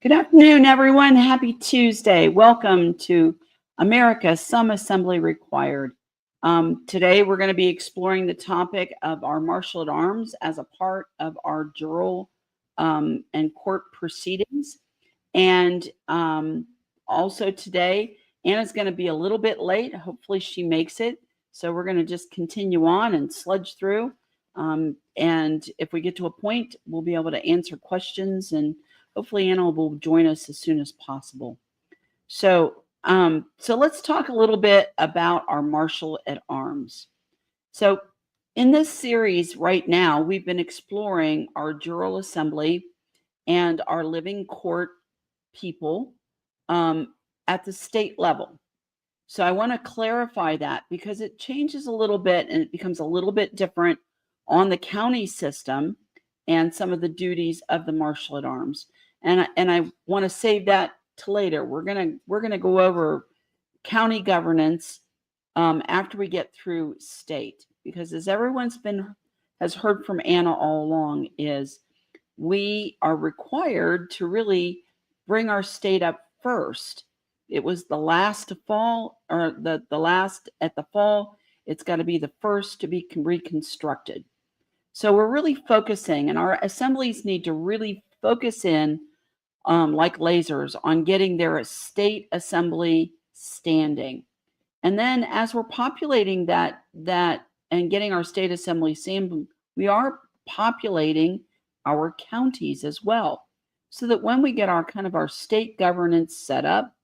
Good afternoon, everyone. Happy Tuesday. Welcome to America, Some Assembly Required. Today, we're going to be exploring the topic of our Marshal-At-Arms as a part of our jural and court proceedings. And also today, Anna's going to be a little bit late. Hopefully she makes it. So we're going to just continue on and sludge through. And if we get to a point, we'll be able to answer questions, and hopefully Anna will join us as soon as possible. So let's talk a little bit about our Marshal-At-Arms. So in this series right now, we've been exploring our jural assembly and our living court people at the state level. So I want to clarify that because it changes a little bit and it becomes a little bit different on the county system and some of the duties of the Marshal-At-Arms. And I want to save that to later. We're gonna go over county governance after we get through state, because as everyone's has heard from Anna all along, is we are required to really bring our state up first. It was the last to fall, or the last at the fall. It's got to be the first to be reconstructed. So we're really focusing, and our assemblies need to really focus in like lasers on getting their state assembly standing. And then as we're populating that and getting our state assembly standing, we are populating our counties as well, so that when we get our our state governance set up,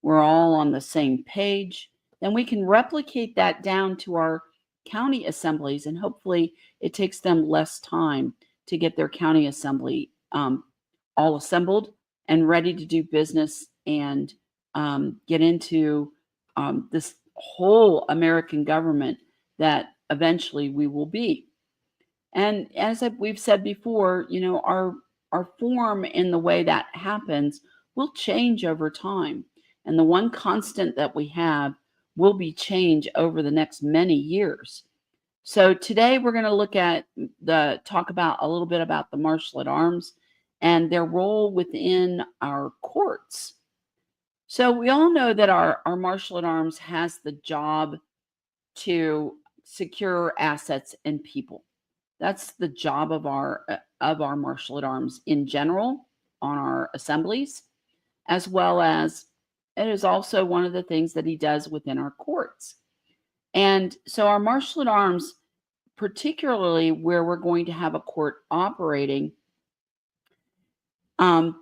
we're all on the same page, then we can replicate that down to our county assemblies, and hopefully it takes them less time to get their county assembly all assembled and ready to do business and get into this whole American government that eventually we will be. And as we've said before, you know, our form in the way that happens will change over time. And the one constant that we have will be change over the next many years. So today we're going to look at talk about a little bit about the Marshal-At-Arms and their role within our courts. So we all know that our Marshal-At-Arms has the job to secure assets and people. That's the job of our Marshal-At-Arms in general on our assemblies, as well as it is also one of the things that he does within our courts. And so our Marshal-At-Arms, particularly where we're going to have a court operating,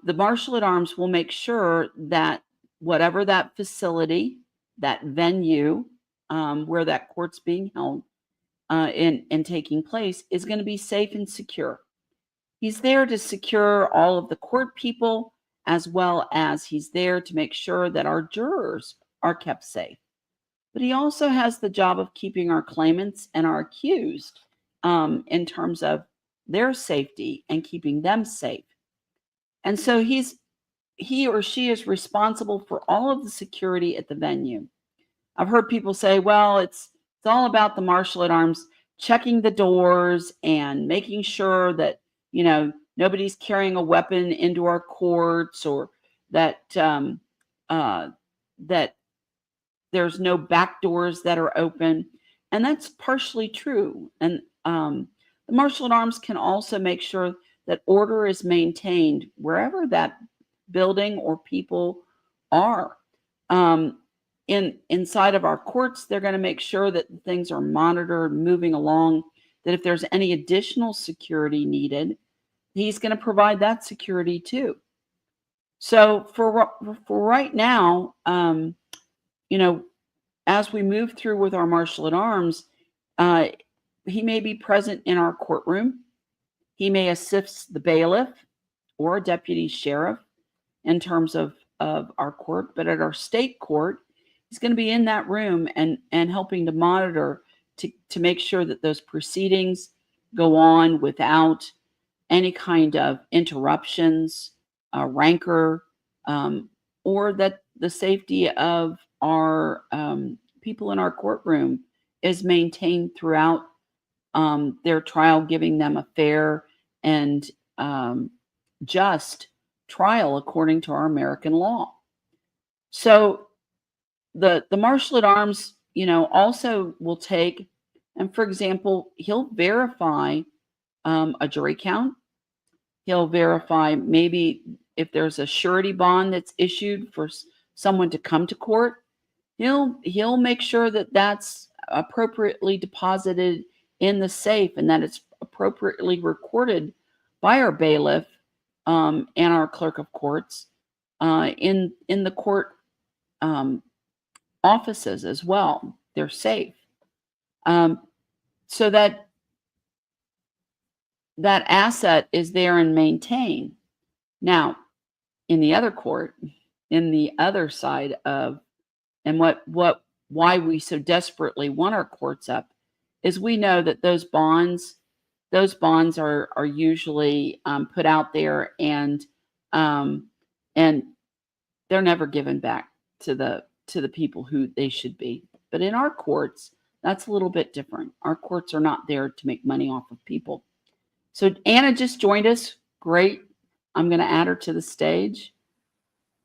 the Marshal-At-Arms will make sure that whatever that facility, that venue where that court's being held and taking place is going to be safe and secure. He's there to secure all of the court people, as well as he's there to make sure that our jurors are kept safe. But he also has the job of keeping our claimants and our accused in terms of their safety and keeping them safe. And so he or she is responsible for all of the security at the venue. I've heard people say, well, it's all about the Marshal-At-Arms checking the doors and making sure that, you know, nobody's carrying a weapon into our courts, or that that there's no back doors that are open. And that's partially true. And the Marshal-At-Arms can also make sure that order is maintained wherever that building or people are. Inside of our courts, they're going to make sure that things are monitored, moving along, that if there's any additional security needed, he's going to provide that security too. So for right now, you know, as we move through with our Marshal-At-Arms, he may be present in our courtroom. He may assist the bailiff or deputy sheriff in terms of our court, but at our state court, he's going to be in that room and helping to monitor to make sure that those proceedings go on without any kind of interruptions, rancor, or that the safety of our people in our courtroom is maintained throughout their trial, giving them a fair and just trial according to our American law. So the Marshal-At-Arms, also will take, and for example, he'll verify a jury count. He'll verify maybe if there's a surety bond that's issued for someone to come to court. He'll make sure that that's appropriately deposited in the safe and that it's appropriately recorded by our bailiff and our clerk of courts in the court offices as well. They're safe, so that asset is there and maintained. Now, in the other court, in the other side of, and why we so desperately want our courts up, is we know that those bonds are usually put out there, and they're never given back to the people who they should be. But in our courts, that's a little bit different. Our courts are not there to make money off of people. So Anna just joined us. Great. I'm going to add her to the stage.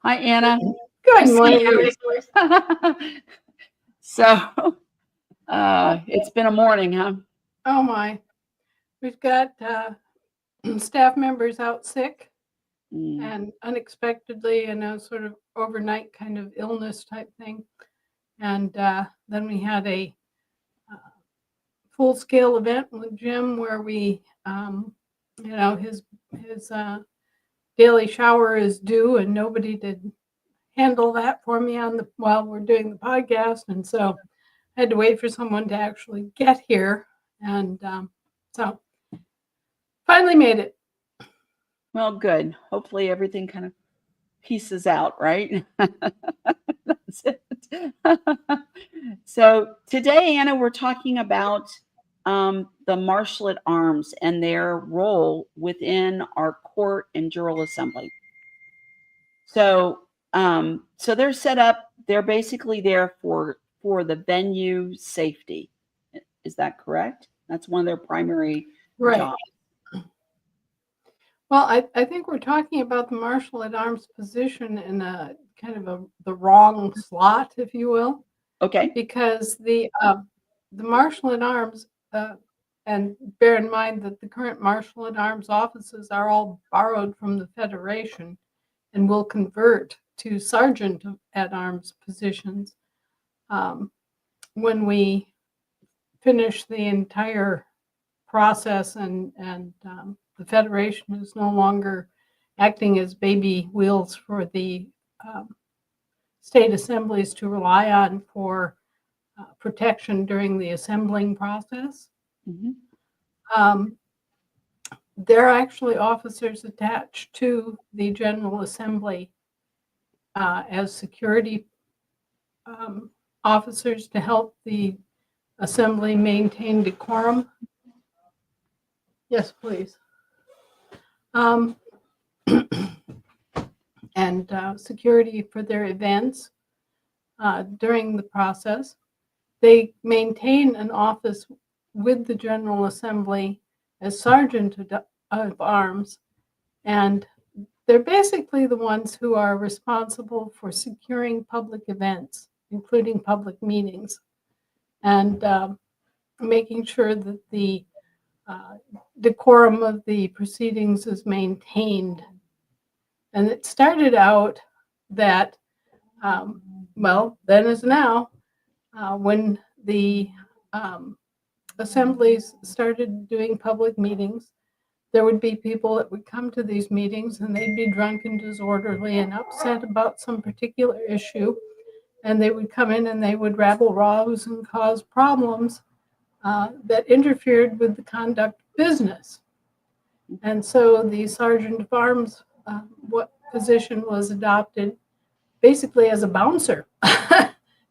Hi, Anna. Good morning. So it's been a morning, huh? Oh my. We've got staff members out sick and unexpectedly, sort of overnight kind of illness type thing. And then we had a full-scale event with Jim where we, his daily shower is due and nobody did handle that for me while we're doing the podcast. And so I had to wait for someone to actually get here. And so finally made it. Well, good. Hopefully everything kind of pieces out, right? That's it. So today, Anna, we're talking about the Marshal-At-Arms and their role within our court and jural assembly. So they're set up. They're basically there for the venue safety. Is that correct? That's one of their primary jobs. Well, I think we're talking about the Marshal-At-Arms position in a kind of the wrong slot, if you will. Okay. Because the Marshal-At-Arms, and bear in mind that the current Marshal-At-Arms offices are all borrowed from the Federation and will convert to Sergeant-at-Arms positions when we finish the entire process and the Federation is no longer acting as baby wheels for the state assemblies to rely on for protection during the assembling process. Mm-hmm. They're actually officers attached to the General Assembly as security officers to help the assembly maintain decorum. Yes, please. And security for their events during the process. They maintain an office with the General Assembly as Sergeant of Arms, and they're basically the ones who are responsible for securing public events, including public meetings, and making sure that the decorum of the proceedings is maintained. And it started out that, then as now, when the assemblies started doing public meetings, there would be people that would come to these meetings and they'd be drunk and disorderly and upset about some particular issue. And they would come in and they would rabble-rouse and cause problems that interfered with the conduct of business. And so the Sergeant of Arms position was adopted basically as a bouncer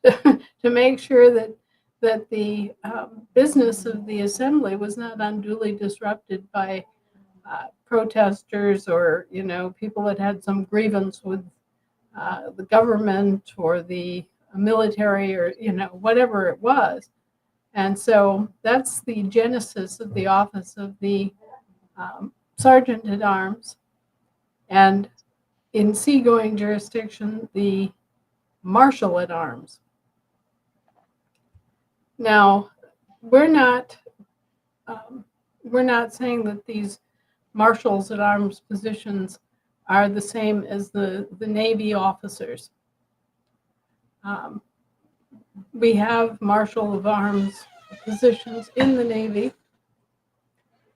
to make sure that the business of the assembly was not unduly disrupted by protesters or people that had some grievance with the government or the military or whatever it was. And so that's the genesis of the office of the Sergeant at Arms. And in seagoing jurisdiction, the Marshal-At-Arms. Now, we're not saying that these Marshals-at-Arms positions are the same as the Navy officers. We have Marshal of Arms positions in the Navy,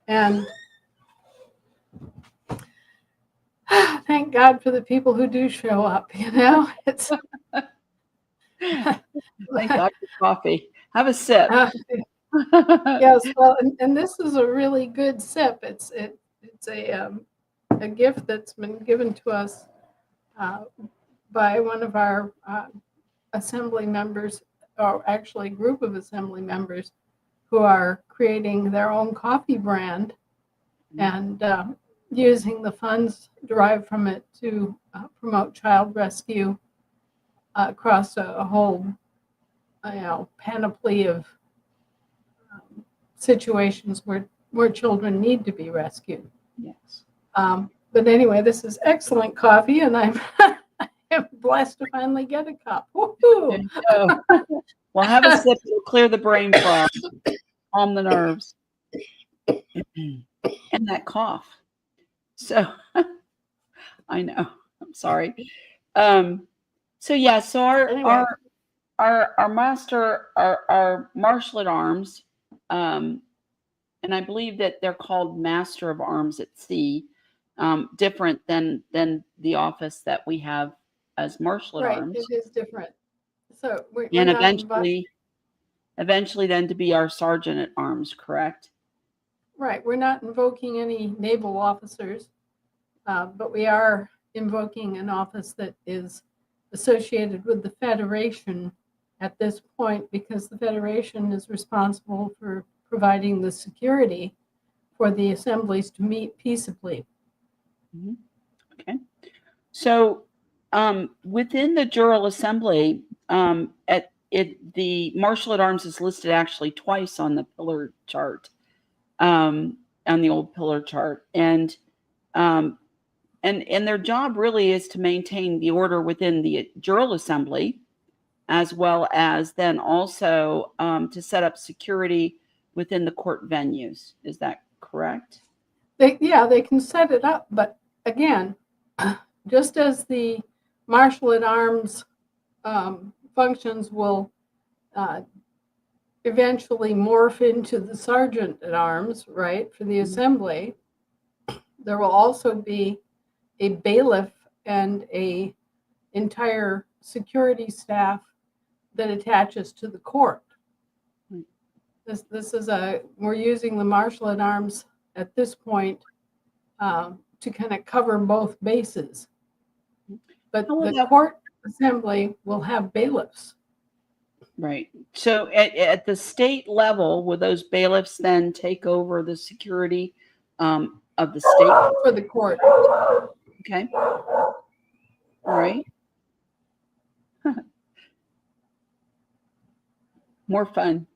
and thank God for the people who do show up, you know? It's Thank God for coffee. Have a sip. yes, well, and this is a really good sip. It's a gift that's been given to us by one of our assembly members, or actually a group of assembly members, who are creating their own coffee brand and using the funds derived from it to promote child rescue across a whole panoply of situations where children need to be rescued. Yes. But anyway, this is excellent coffee, and I'm blessed to finally get a cup. Woohoo! Well, have a sip. It'll clear the brain fog, calm the nerves, and that cough. So I know. I'm sorry. So yeah. So Anyway. our master, our Marshal-At-Arms, and I believe that they're called Master of Arms at Sea, different than the office that we have as Marshal-At-Arms. Right, it is different. So we're And not eventually then to be our Sergeant at Arms, correct? right. We're not invoking any naval officers, but we are invoking an office that is associated with the Federation at this point, because the Federation is responsible for providing the security for the assemblies to meet peaceably. Mm-hmm. Okay. So within the Jural Assembly, the Marshal-At-Arms is listed actually twice on the pillar chart, on the old pillar chart, and their job really is to maintain the order within the Jural Assembly, as well as then also to set up security within the court venues. Is that correct? They can set it up, but again, just as the Marshal-At-Arms functions will eventually morph into the Sergeant-at-Arms, right, for the assembly, there will also be a bailiff and a entire security staff that attaches to the court. This is we're using the Marshal-At-Arms at this point to kind of cover both bases. But the court assembly will have bailiffs. Right. So at the state level, will those bailiffs then take over the security of the state? For the court. Okay. All right. More fun.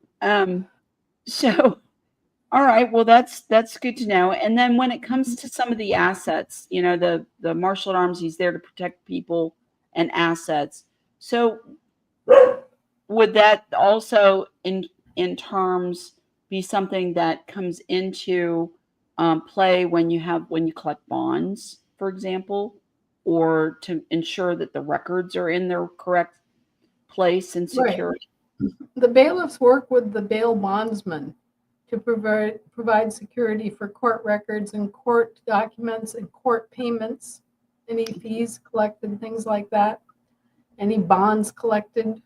So, all right. Well, that's good to know. And then when it comes to some of the assets, you know, the Marshal-At-Arms, he's there to protect people and assets. So would that also in terms be something that comes into play when you collect bonds, for example, or to ensure that the records are in their correct place and security? Right. The bailiffs work with the bail bondsman to provide security for court records and court documents and court payments, any fees collected, things like that, any bonds collected,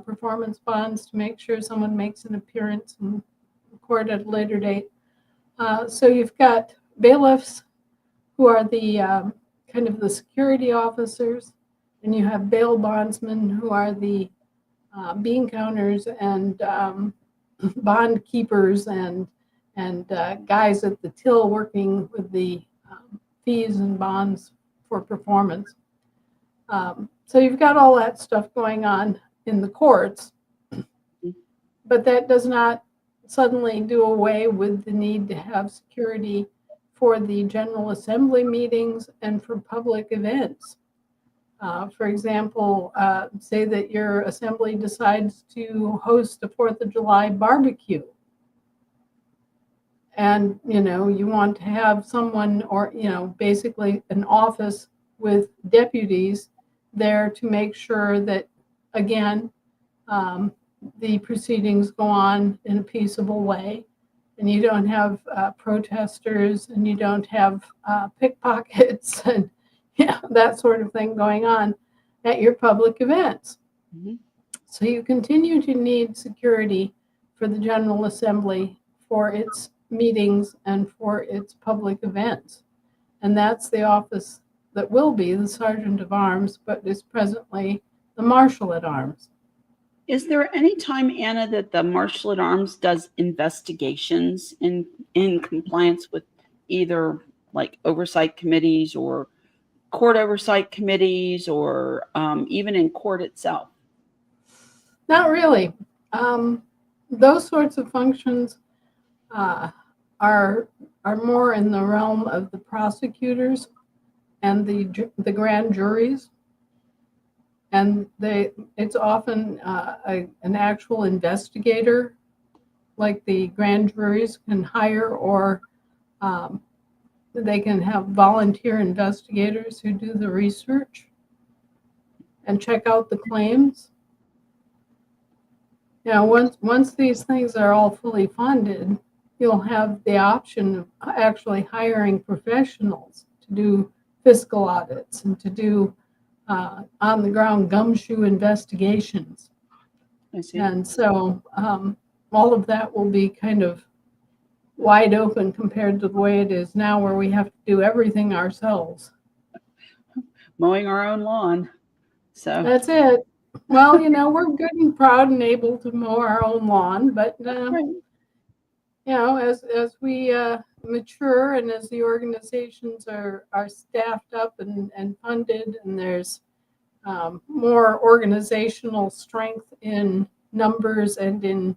performance bonds to make sure someone makes an appearance in court at a later date. So you've got bailiffs who are the kind of the security officers, and you have bail bondsmen who are the bean counters and bond keepers and guys at the till working with the fees and bonds for performance. So you've got all that stuff going on in the courts, but that does not suddenly do away with the need to have security for the General Assembly meetings and for public events. For example, say that your assembly decides to host a 4th of July barbecue. And, you want to have someone or, basically an office with deputies there to make sure that, again, the proceedings go on in a peaceable way, and you don't have protesters, and you don't have pickpockets and that sort of thing going on at your public events. Mhm. So you continue to need security for the General Assembly for its meetings and for its public events. And that's the office that will be the Sergeant of Arms, but is presently the Marshal-At-Arms. Is there any time, Anna, that the Marshal-At-Arms does investigations in compliance with either like oversight committees or court oversight committees, or even in court itself? Not really. Those sorts of functions are more in the realm of the prosecutors and the grand juries, and it's often an actual investigator, like the grand juries can hire, or they can have volunteer investigators who do the research and check out the claims. Once these things are all fully funded, you'll have the option of actually hiring professionals to do fiscal audits and to do on-the-ground gumshoe investigations. I see. And so all of that will be kind of wide open compared to the way it is now, where we have to do everything ourselves. Mowing our own lawn. So That's it. Well, we're good and proud and able to mow our own lawn, but right. as we mature and as the organizations are staffed up and funded, and there's more organizational strength in numbers and in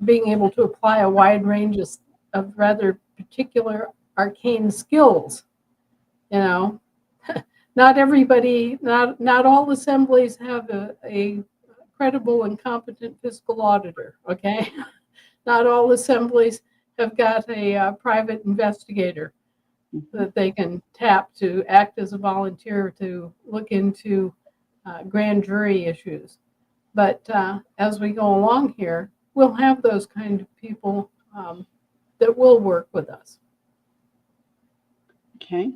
being able to apply a wide range of rather particular arcane skills. Not everybody, not all assemblies have a credible and competent fiscal auditor, okay? Not all assemblies have got a private investigator that they can tap to act as a volunteer to look into grand jury issues. But as we go along here, we'll have those kind of people that will work with us. Okay.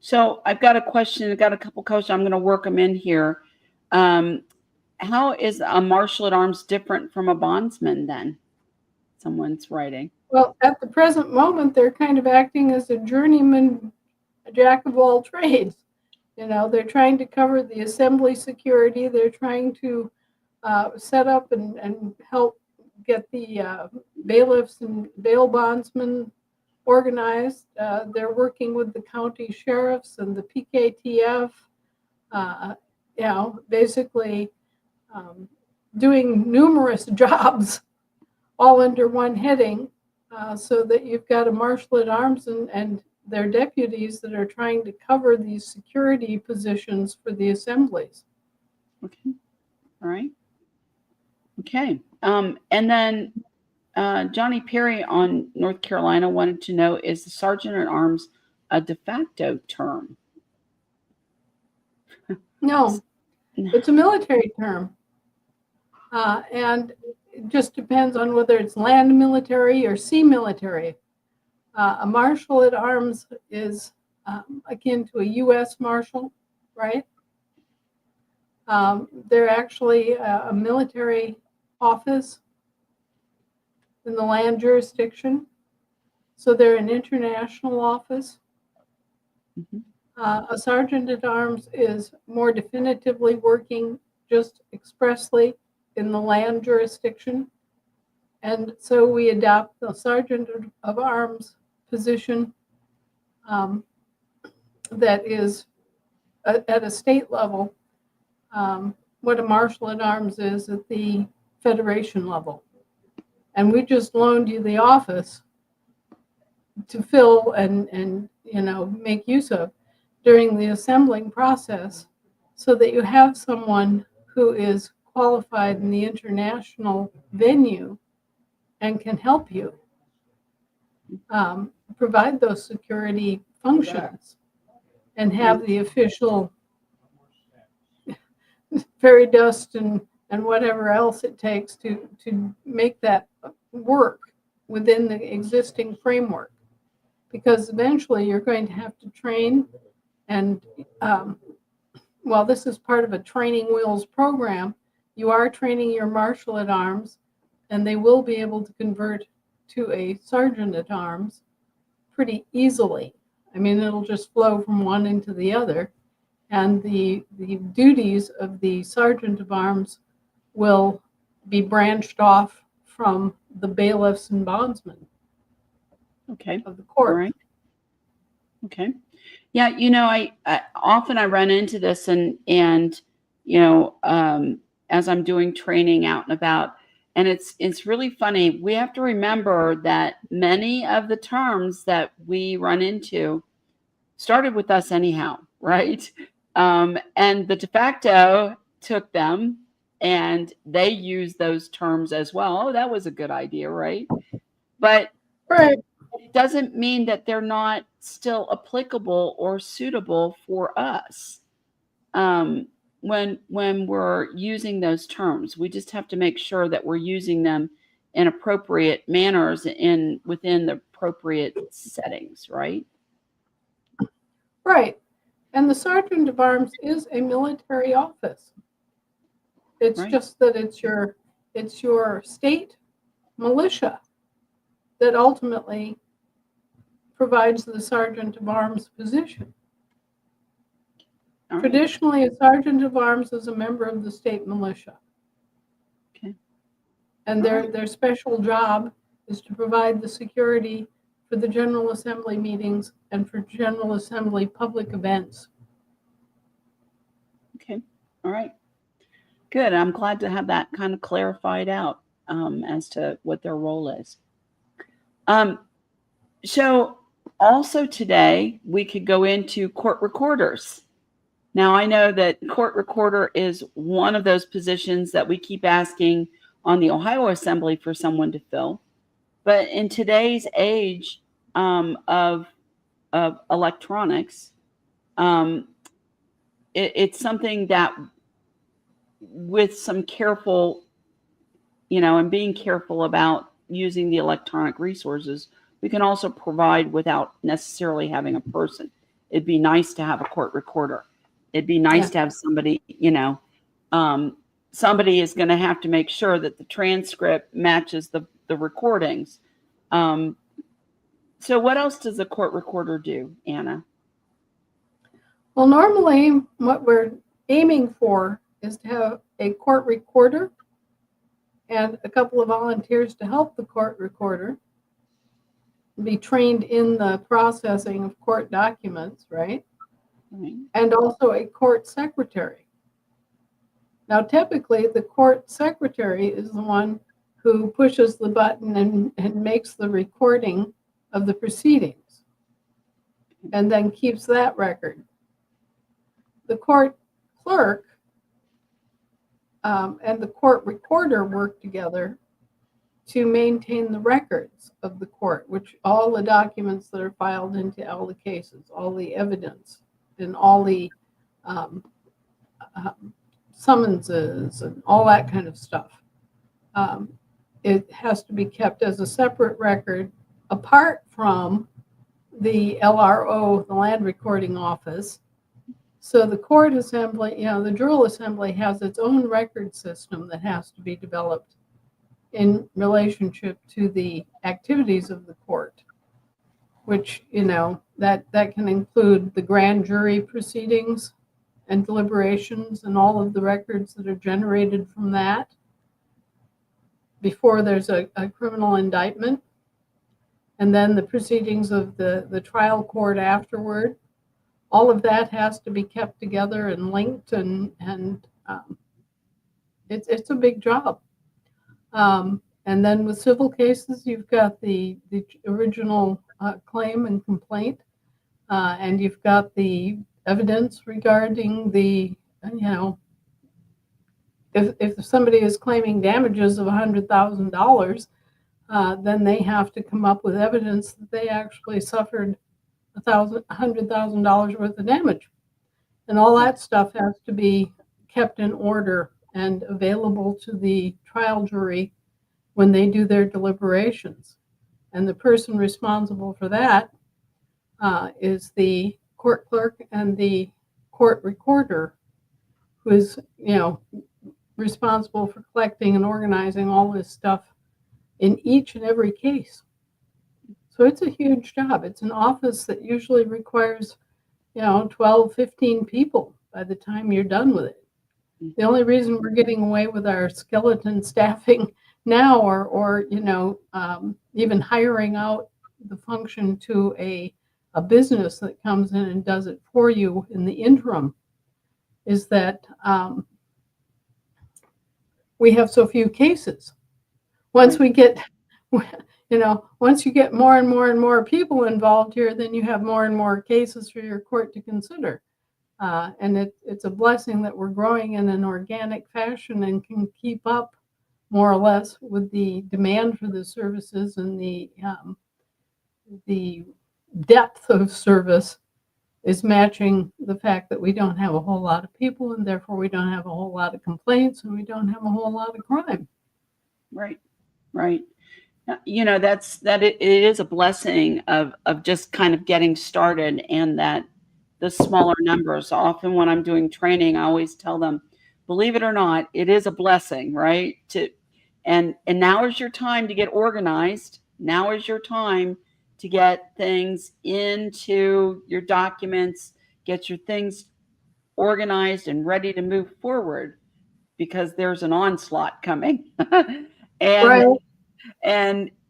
So I've got a question. I've got a couple questions. I'm going to work them in here. How is a Marshal-At-Arms different from a bondsman then? Someone's writing. Well, at the present moment, they're kind of acting as a journeyman, a jack of all trades. They're trying to cover the assembly security. They're trying to set up and help get the bailiffs and bail bondsmen organized. They're working with the county sheriffs and the PKTF, basically doing numerous jobs all under one heading, so that you've got a Marshal-At-Arms and their deputies that are trying to cover these security positions for the assemblies. Okay. All right. Okay. And then Johnny Perry on North Carolina wanted to know, is the Sergeant-at-Arms a de facto term? No, it's a military term. And it just depends on whether it's land military or sea military. A Marshal-at-Arms is akin to a U.S. Marshal, right? They're actually a military office in the land jurisdiction. So they're an international office. Mhm. A Sergeant-at-Arms is more definitively working just expressly in the land jurisdiction. And so we adopt the Sergeant of Arms position that is at a state level what a Marshal-at-Arms is at the Federation level. And we just loaned you the office to fill and make use of during the assembling process, so that you have someone who is qualified in the international venue and can help you provide those security functions and have the official fairy dust and whatever else it takes to make that work within the existing framework. Because eventually you're going to have to train, and while this is part of a training wheels program, you are training your Marshal-At-Arms, and they will be able to convert to a Sergeant-at-Arms pretty easily. I mean, it'll just flow from one into the other, and the duties of the Sergeant of Arms will be branched off from the bailiffs and bondsmen Okay. of the All court. right. Okay. Yeah, I often I run into this, and as I'm doing training out and about, and it's really funny. We have to remember that many of the terms that we run into started with us anyhow, right? And the de facto took them, and they used those terms as well. Oh, that was a good idea, right? But Right. it doesn't mean that they're not still applicable or suitable for us when we're using those terms. We just have to make sure that we're using them in appropriate manners within the appropriate settings, right? Right. And the Sergeant of Arms is a military office. It's Right. just that it's your state militia that ultimately provides the Sergeant of Arms position. All right. Traditionally, a Sergeant of Arms is a member of the state militia. Okay. And their special job is to provide the security for the General Assembly meetings and for General Assembly public events. Okay. All right. Good. I'm glad to have that kind of clarified out as to what their role is. So also today we could go into court recorders. Now I know that court recorder is one of those positions that we keep asking on the Ohio Assembly for someone to fill. But in today's age of electronics, it's something that, with some careful, and being careful about using the electronic resources, we can also provide without necessarily having a person. It'd be nice to have a court recorder. It'd be nice to have somebody, somebody is going to have to make sure that the transcript matches the recordings. So what else does a court recorder do, Anna? Well, normally what we're aiming for is to have a court recorder and a couple of volunteers to help the court recorder be trained in the processing of court documents, right? Right. And also a court secretary. Now, typically, the court secretary is the one who pushes the button and makes the recording of the proceedings and then keeps that record. The court clerk and the court recorder work together to maintain the records of the court, which all the documents that are filed into all the cases, all the evidence, and all the summonses and all that kind of stuff. It has to be kept as a separate record apart from the LRO, the Land Recording Office. So the court assembly, the Jural Assembly has its own record system that has to be developed in relationship to the activities of the court, which, that can include the grand jury proceedings and deliberations and all of the records that are generated from that before there's a criminal indictment, and then the proceedings of the trial court afterward. All of that has to be kept together and linked, and it's a big job. And then with civil cases, you've got the original claim and complaint, and you've got the evidence regarding the, if somebody is claiming damages of $100,000, then they have to come up with evidence that they actually suffered $100,000 worth of damage. And all that stuff has to be kept in order and available to the trial jury when they do their deliberations. And the person responsible for that is the court clerk and the court recorder, who is, responsible for collecting and organizing all this stuff in each and every case. So it's a huge job. It's an office that usually requires, 12, 15 people by the time you're done with it. The only reason we're getting away with our skeleton staffing now, or even hiring out the function to a business that comes in and does it for you in the interim, is that we have so few cases. Once we get, once you get more and more and more people involved here, then you have more and more cases for your court to consider. And it's a blessing that we're growing in an organic fashion and can keep up more or less with the demand for the services and the depth of service is matching the fact that we don't have a whole lot of people, and therefore we don't have a whole lot of complaints, and we don't have a whole lot of crime. Right. It is a blessing of just kind of getting started, and that the smaller numbers. Often when I'm doing training, I always tell them, believe it or not, it is a blessing, right? And now is your time to get organized. Now is your time to get things into your documents, get your things organized and ready to move forward, because there's an onslaught coming. and Right.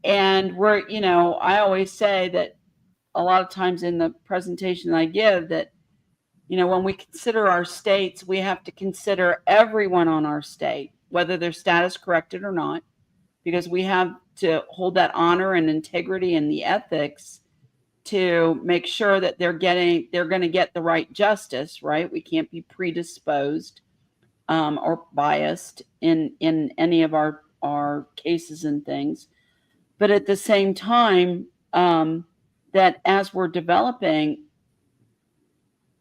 and we're, I always say that a lot of times in the presentation I give, that when we consider our states, we have to consider everyone on our state, whether they're status corrected or not, because we have to hold that honor and integrity and the ethics to make sure that they're going to get the right justice, right? We can't be predisposed or biased in any of our cases and things. But at the same time, that as we're developing,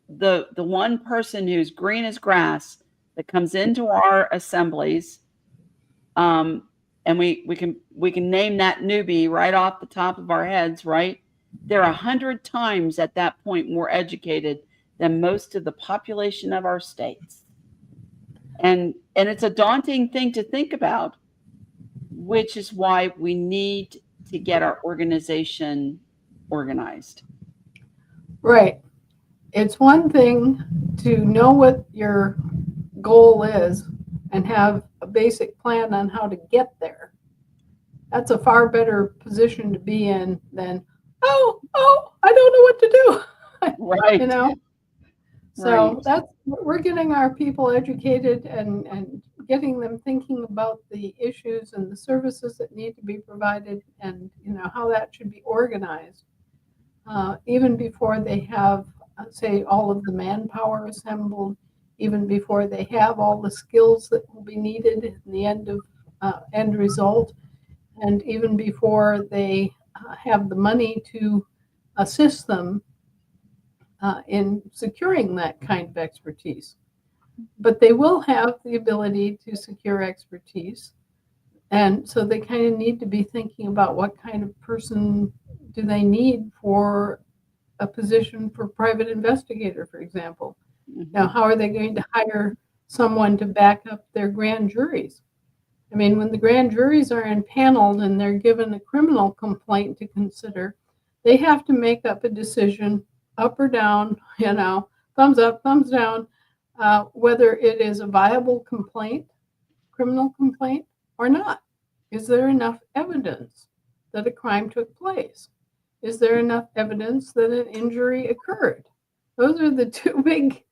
the one person who's green as grass that comes into our assemblies, and we can name that newbie right off the top of our heads, right? They're 100 times at that point more educated than most of the population of our states. And it's a daunting thing to think about, which is why we need to get our organization organized. Right. It's one thing to know what your goal is and have a basic plan on how to get there. That's a far better position to be in than, I don't know what to do. Right. So Right. that's, we're getting our people educated and getting them thinking about the issues and the services that need to be provided, and how that should be organized, even before they have, say, all of the manpower assembled, even before they have all the skills that will be needed in the end result, and even before they have the money to assist them in securing that kind of expertise. But they will have the ability to secure expertise. And so they kind of need to be thinking about what kind of person do they need for a position for private investigator, for example. Mm-hmm. Now, how are they going to hire someone to back up their grand juries? I mean, when the grand juries are impaneled and they're given a criminal complaint to consider, they have to make up a decision, up or down, thumbs up, thumbs down, whether it is a viable complaint, criminal complaint, or not. Is there enough evidence that a crime took place? Is there enough evidence that an injury occurred? Those are the two big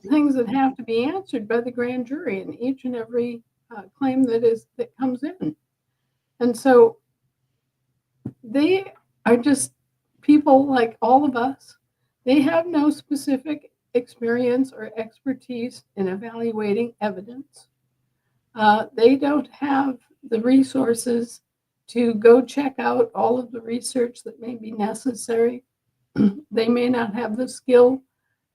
things that have to be answered by the grand jury in each and every claim that comes in. And so they are just people like all of us, they have no specific experience or expertise in evaluating evidence. They don't have the resources to go check out all of the research that may be necessary. They may not have the skill,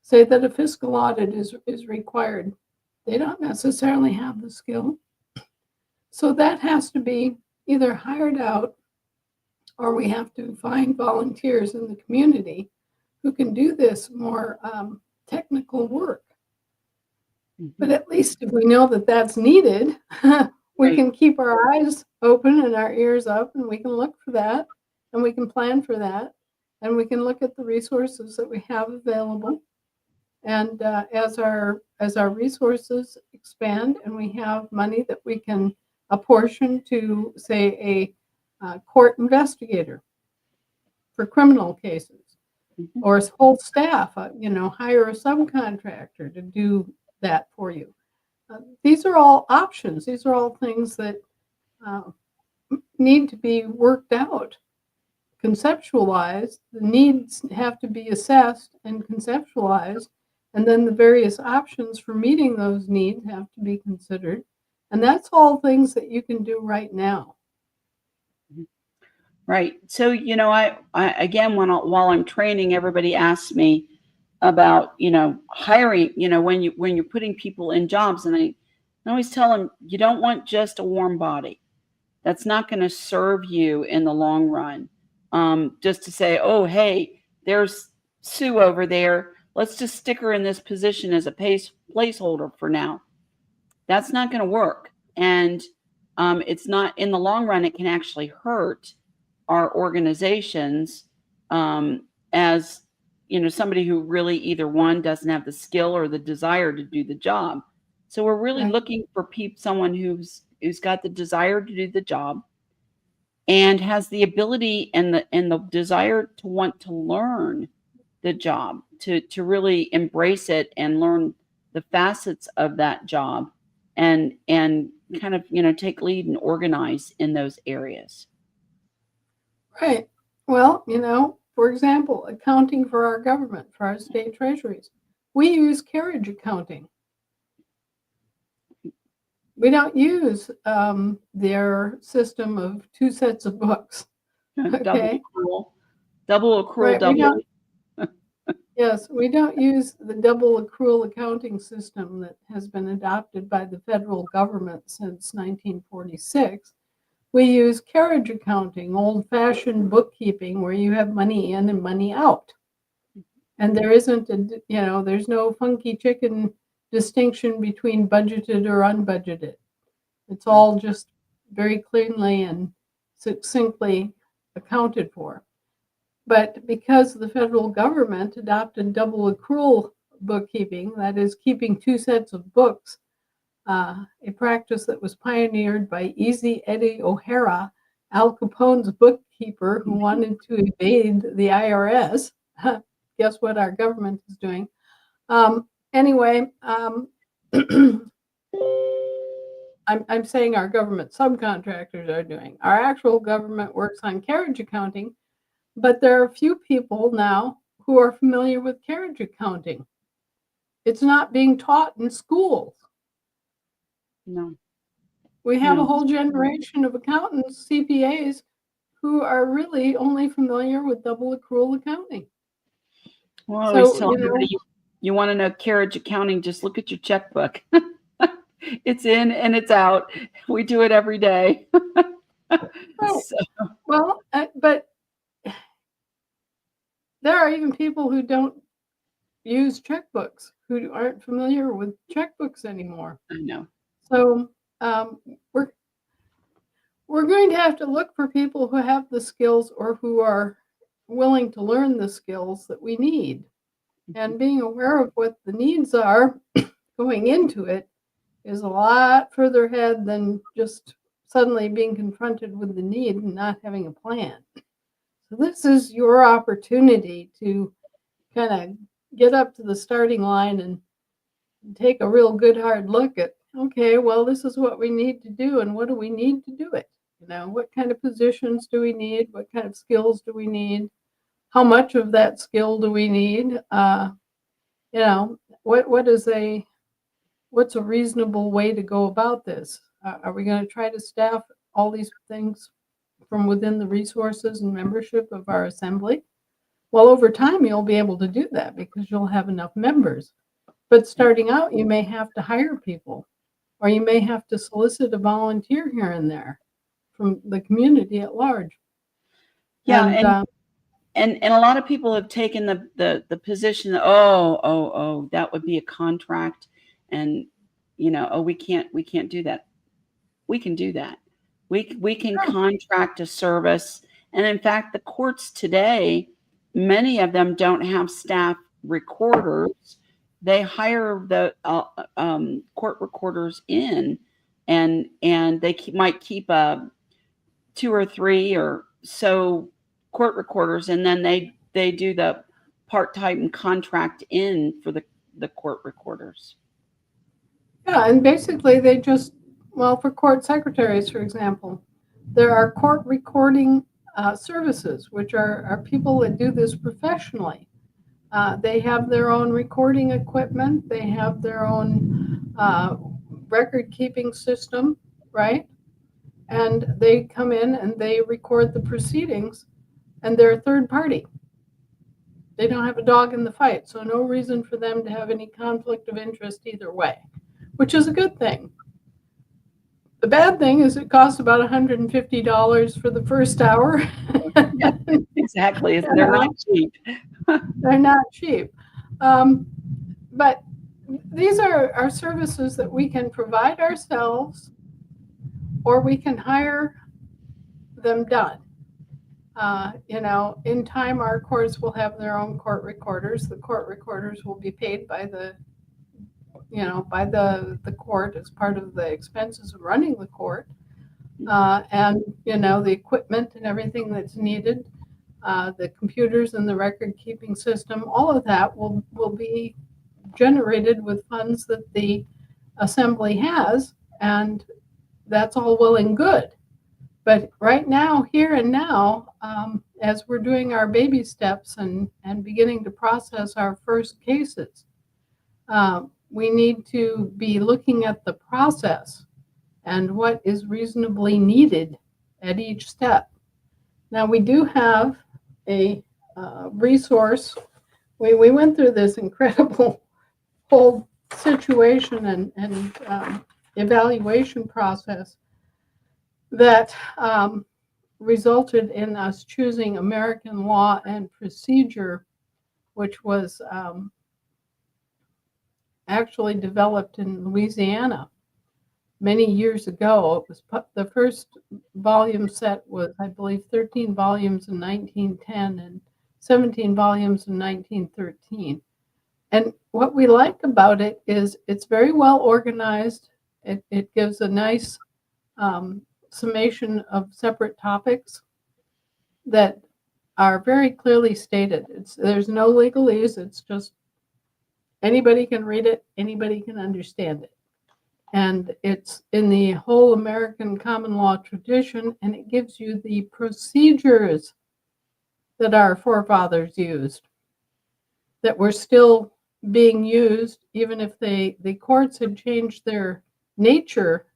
say that a fiscal audit is required. They don't necessarily have the skill. So that has to be either hired out, or we have to find volunteers in the community who can do this more technical work. But at least if we know that that's needed, we Right. can keep our eyes open and our ears up, and we can look for that, and we can plan for that, and we can look at the resources that we have available. And as our resources expand and we have money that we can apportion to, say, a court investigator for criminal cases, Mhm. or a whole staff, hire a subcontractor to do that for you. These are all options. These are all things that uh, need to be worked out, conceptualized. The needs have to be assessed and conceptualized, and then the various options for meeting those needs have to be considered. And that's all things that you can do right now. Right. So, I again, while I'm training, everybody asks me about, hiring, when you're putting people in jobs, and I always tell them, you don't want just a warm body. That's not going to serve you in the long run. Just to say, oh, hey, there's Sue over there. Let's just stick her in this position as a placeholder for now. That's not going to work. And it's not, in the long run, it can actually hurt our organizations, as somebody who really either one doesn't have the skill or the desire to do the job. So we're really Right. looking for someone who's got the desire to do the job and has the ability and the desire to want to learn the job, to really embrace it and learn the facets of that job, and kind of take lead and organize in those areas. Right. Well, for example, accounting for our government, for our state treasuries, we use carriage accounting. We don't use their system of two sets of books. Okay. Double accrual, Right. We double. don't. Yes, we don't use the double accrual accounting system that has been adopted by the federal government since 1946. We use carriage accounting, old-fashioned bookkeeping, where you have money in and money out. And there isn't there's no funky chicken distinction between budgeted or unbudgeted. It's all just very cleanly and succinctly accounted for. But because the federal government adopted double accrual bookkeeping, that is, keeping two sets of books, a practice that was pioneered by Easy Eddie O'Hara, Al Capone's bookkeeper who wanted to evade the IRS. Guess what our government is doing? Anyway, I'm saying our government subcontractors are doing. Our actual government works on carriage accounting, but there are a few people now who are familiar with carriage accounting. It's not being taught in schools. No. We have a No. whole generation of accountants, CPAs, who are really only familiar with double accrual accounting. Well, I always So, tell everybody, you want to know carriage accounting, just look at your checkbook. It's in and it's out. We do it every day. right. So, Well, but there are even people who don't use checkbooks, who aren't familiar with checkbooks anymore. I know. So we're going to have to look for people who have the skills or who are willing to learn the skills that we need. And being aware of what the needs are going into it is a lot further ahead than just suddenly being confronted with the need and not having a plan. So this is your opportunity to kind of get up to the starting line and take a real good hard look at, okay, well, this is what we need to do, and what do we need to do it? What kind of positions do we need? What kind of skills do we need? how much of that skill do we need? You know, what's a reasonable way to go about this? Are we going to try to staff all these things from within the resources and membership of our assembly? Well, over time, you'll be able to do that because you'll have enough members. But starting out, you may have to hire people, or you may have to solicit a volunteer here and there from the community at large. Yeah, And and a lot of people have taken the position that, oh, that would be a contract, and oh, we can't do that. We can do that. We can contract a service, and in fact, the courts today, many of them don't have staff recorders. They hire the court recorders in, and they might keep 2 or 3 or so court recorders, and then they do the part-time contract in for the court recorders. yeah, and basically they just, well, for court secretaries, for example, there are court recording services, which are people that do this professionally. They have their own recording equipment. They have their own record-keeping system, right? And they come in and they record the proceedings, and they're a third party. They don't have a dog in the fight, so no reason for them to have any conflict of interest either way, which is a good thing. The bad thing is it costs about $150 for the first hour. Yeah, exactly. They're not cheap. They're not cheap. But these are services that we can provide ourselves, or we can hire them done. In time, our courts will have their own court recorders. The court recorders will be paid by the court as part of the expenses of running the court. And the equipment and everything that's needed, the computers and the record keeping system, all of that will be generated with funds that the assembly has, and that's all well and good. But right now, here and now, as we're doing our baby steps and beginning to process our first cases, we need to be looking at the process and what is reasonably needed at each step. Now, we do have a resource. We went through this incredible whole situation and evaluation process that resulted in us choosing American Law and Procedure, which was actually developed in Louisiana many years ago. It was the first volume set was, I believe, 13 volumes in 1910 and 17 volumes in 1913. And what we like about it is it's very well organized. It gives a nice summation of separate topics that are very clearly stated. There's no legalese. It's just anybody can read it, anybody can understand it. And it's in the whole American common law tradition, and it gives you the procedures that our forefathers used that were still being used, even if the courts had changed their nature.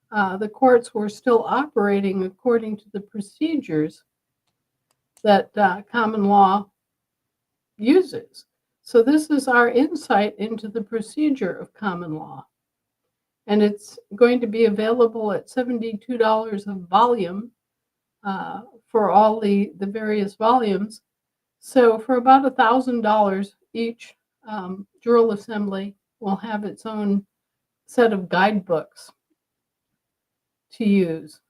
The courts were still operating according to the procedures that common law uses. So this is our insight into the procedure of common law. And it's going to be available at $72 a volume for all the various volumes. So for about $1,000 each, Jural Assembly will have its own set of guidebooks to use.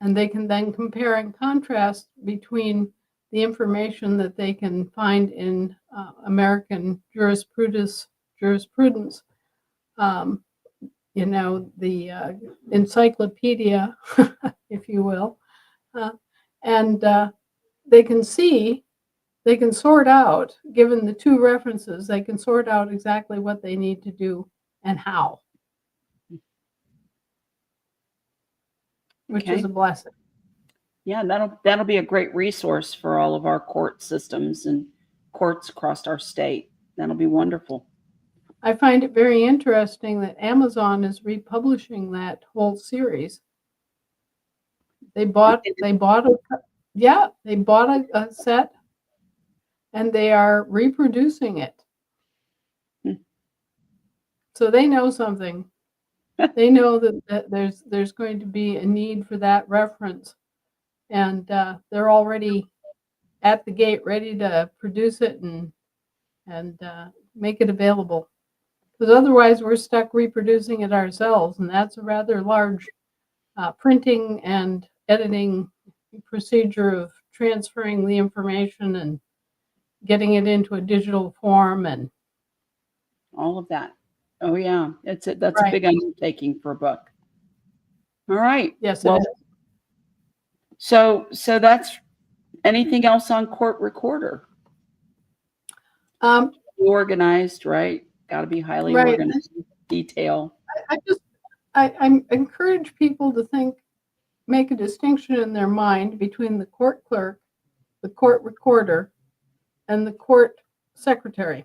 And they can then compare and contrast between the information that they can find in American jurisprudence, the encyclopedia, if you will, and they can sort out, given the two references, they can sort out exactly what they need to do and how, which is a blessing. Yeah, that'll be a great resource for all of our court systems and courts across our state. That'll be wonderful. I find it very interesting that Amazon is republishing that whole series. They bought a set, and they are reproducing it. So they know something. They know that there's going to be a need for that reference, and they're already at the gate ready to produce it and make it available. Because otherwise we're stuck reproducing it ourselves, and that's a rather large printing and editing procedure of transferring the information and getting it into a digital form and all of that. Oh yeah, that's a Right. big undertaking for a book. All right. Yes, Well, it is. so that's anything else on court recorder? Organized, right? Got to be highly Right. organized. Detail. I encourage people to make a distinction in their mind between the court clerk, the court recorder, and the court secretary.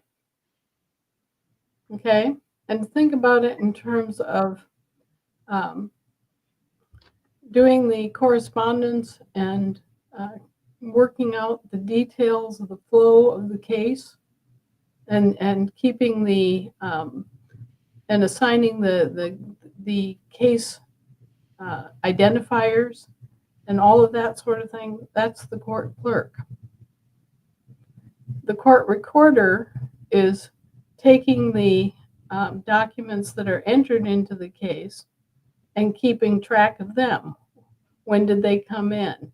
Okay? And think about it in terms of doing the correspondence and working out the details of the flow of the case and keeping and assigning the case identifiers and all of that sort of thing. That's the court clerk. The court recorder is taking the documents that are entered into the case and keeping track of them. When did they come in?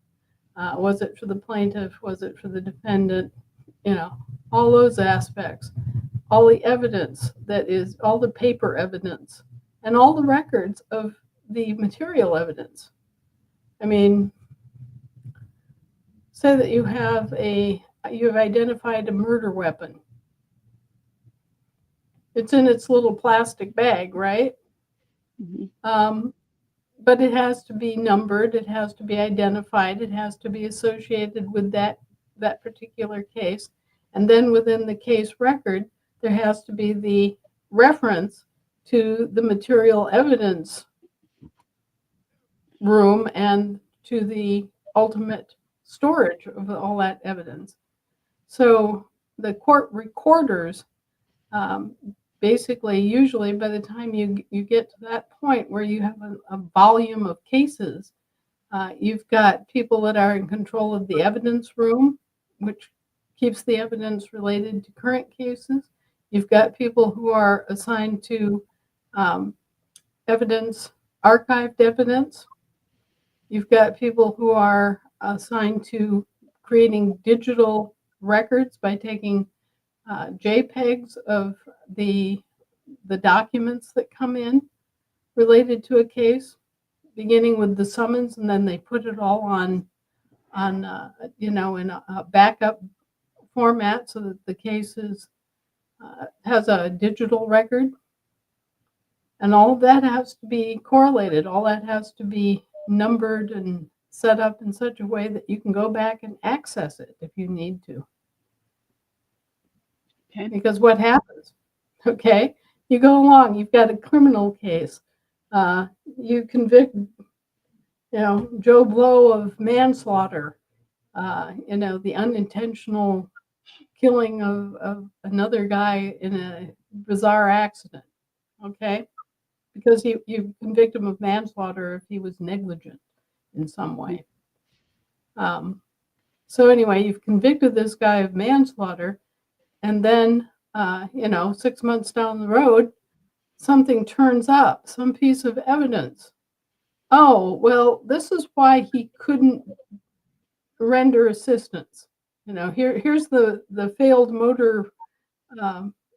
Was it for the plaintiff? Was it for the defendant? All those aspects. All the evidence all the paper evidence, and all the records of the material evidence. I mean, say that you have identified a murder weapon. It's in its little plastic bag, right? Mm-hmm. But it has to be numbered, it has to be identified, it has to be associated with that particular case. And then within the case record, there has to be the reference to the material evidence room and to the ultimate storage of all that evidence. So the court recorders, basically, usually by the time you get to that point where you have a volume of cases, you've got people that are in control of the evidence room, which keeps the evidence related to current cases. You've got people who are assigned to evidence, archived evidence. You've got people who are assigned to creating digital records by taking JPEGs of the documents that come in related to a case, beginning with the summons, and then they put it all on in a backup format so that the case has a digital record. And all of that has to be correlated. All that has to be numbered and set up in such a way that you can go back and access it if you need to. Okay. Because what happens? Okay, you go along, you've got a criminal case. You convict, Joe Blow of manslaughter, the unintentional killing of another guy in a bizarre accident. Okay, because you convict him of manslaughter if he was negligent in some way. So anyway, you've convicted this guy of manslaughter, and then 6 months down the road, something turns up, some piece of evidence. Oh, well, this is why he couldn't render assistance. Here's the failed motor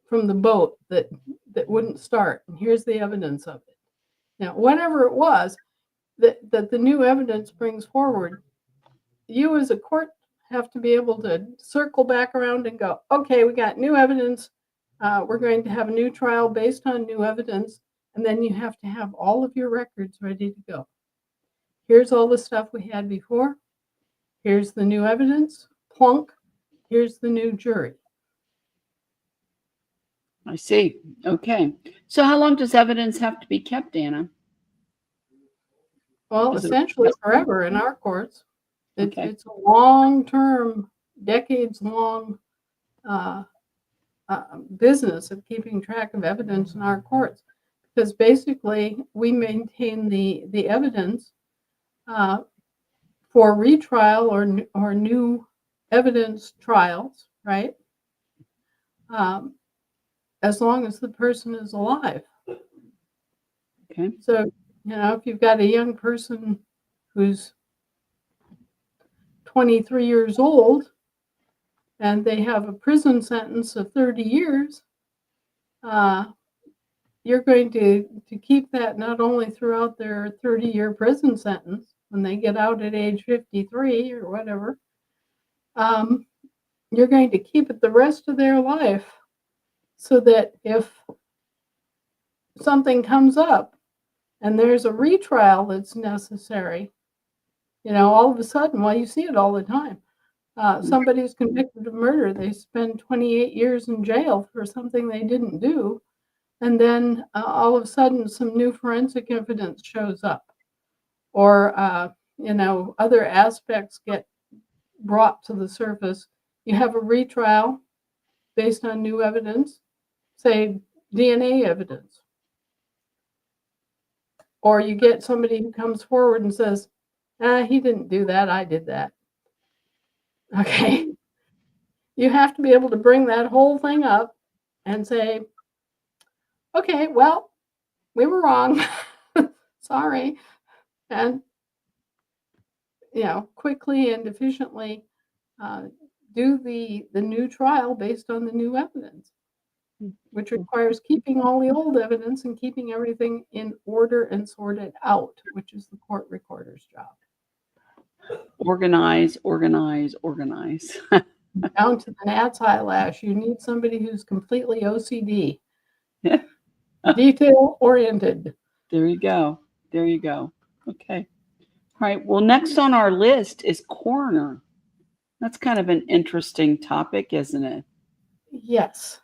from the boat that wouldn't start, and here's the evidence of it. Now, whatever it was that the new evidence brings forward, you as a court have to be able to circle back around and go, okay, we got new evidence. We're going to have a new trial based on new evidence. And then you have to have all of your records ready to go. Here's all the stuff we had before. Here's the new evidence, plunk, here's the new jury. I see. Okay. So how long does evidence have to be kept, Anna? Well, Is it essentially forever in our courts. Okay. It's a long-term, decades-long business of keeping track of evidence in our courts, because basically we maintain the evidence for retrial or new evidence trials, right? As long as the person is alive. Okay. So, if you've got a young person who's 23 years old and they have a prison sentence of 30 years, you're going to keep that not only throughout their 30-year prison sentence when they get out at age 53 or whatever, you're going to keep it the rest of their life, so that if something comes up and there's a retrial that's necessary, all of a sudden, well, you see it all the time. Somebody's convicted of murder. They spend 28 years in jail for something they didn't do. And then all of a sudden, some new forensic evidence shows up. Or, other aspects get brought to the surface. You have a retrial based on new evidence, say DNA evidence. Or you get somebody who comes forward and says, he didn't do that, I did that. Okay. You have to be able to bring that whole thing up and say, okay, well, we were wrong. Sorry. And, quickly and efficiently do the new trial based on the new evidence, which requires keeping all the old evidence and keeping everything in order and sorted out, which is the court recorder's job. Organize, organize, organize. Down to the gnat's eyelash, you need somebody who's completely OCD, detail oriented. There you go. There you go. Okay. All right. Well, next on our list is coroner. That's kind of an interesting topic, isn't it? Yes.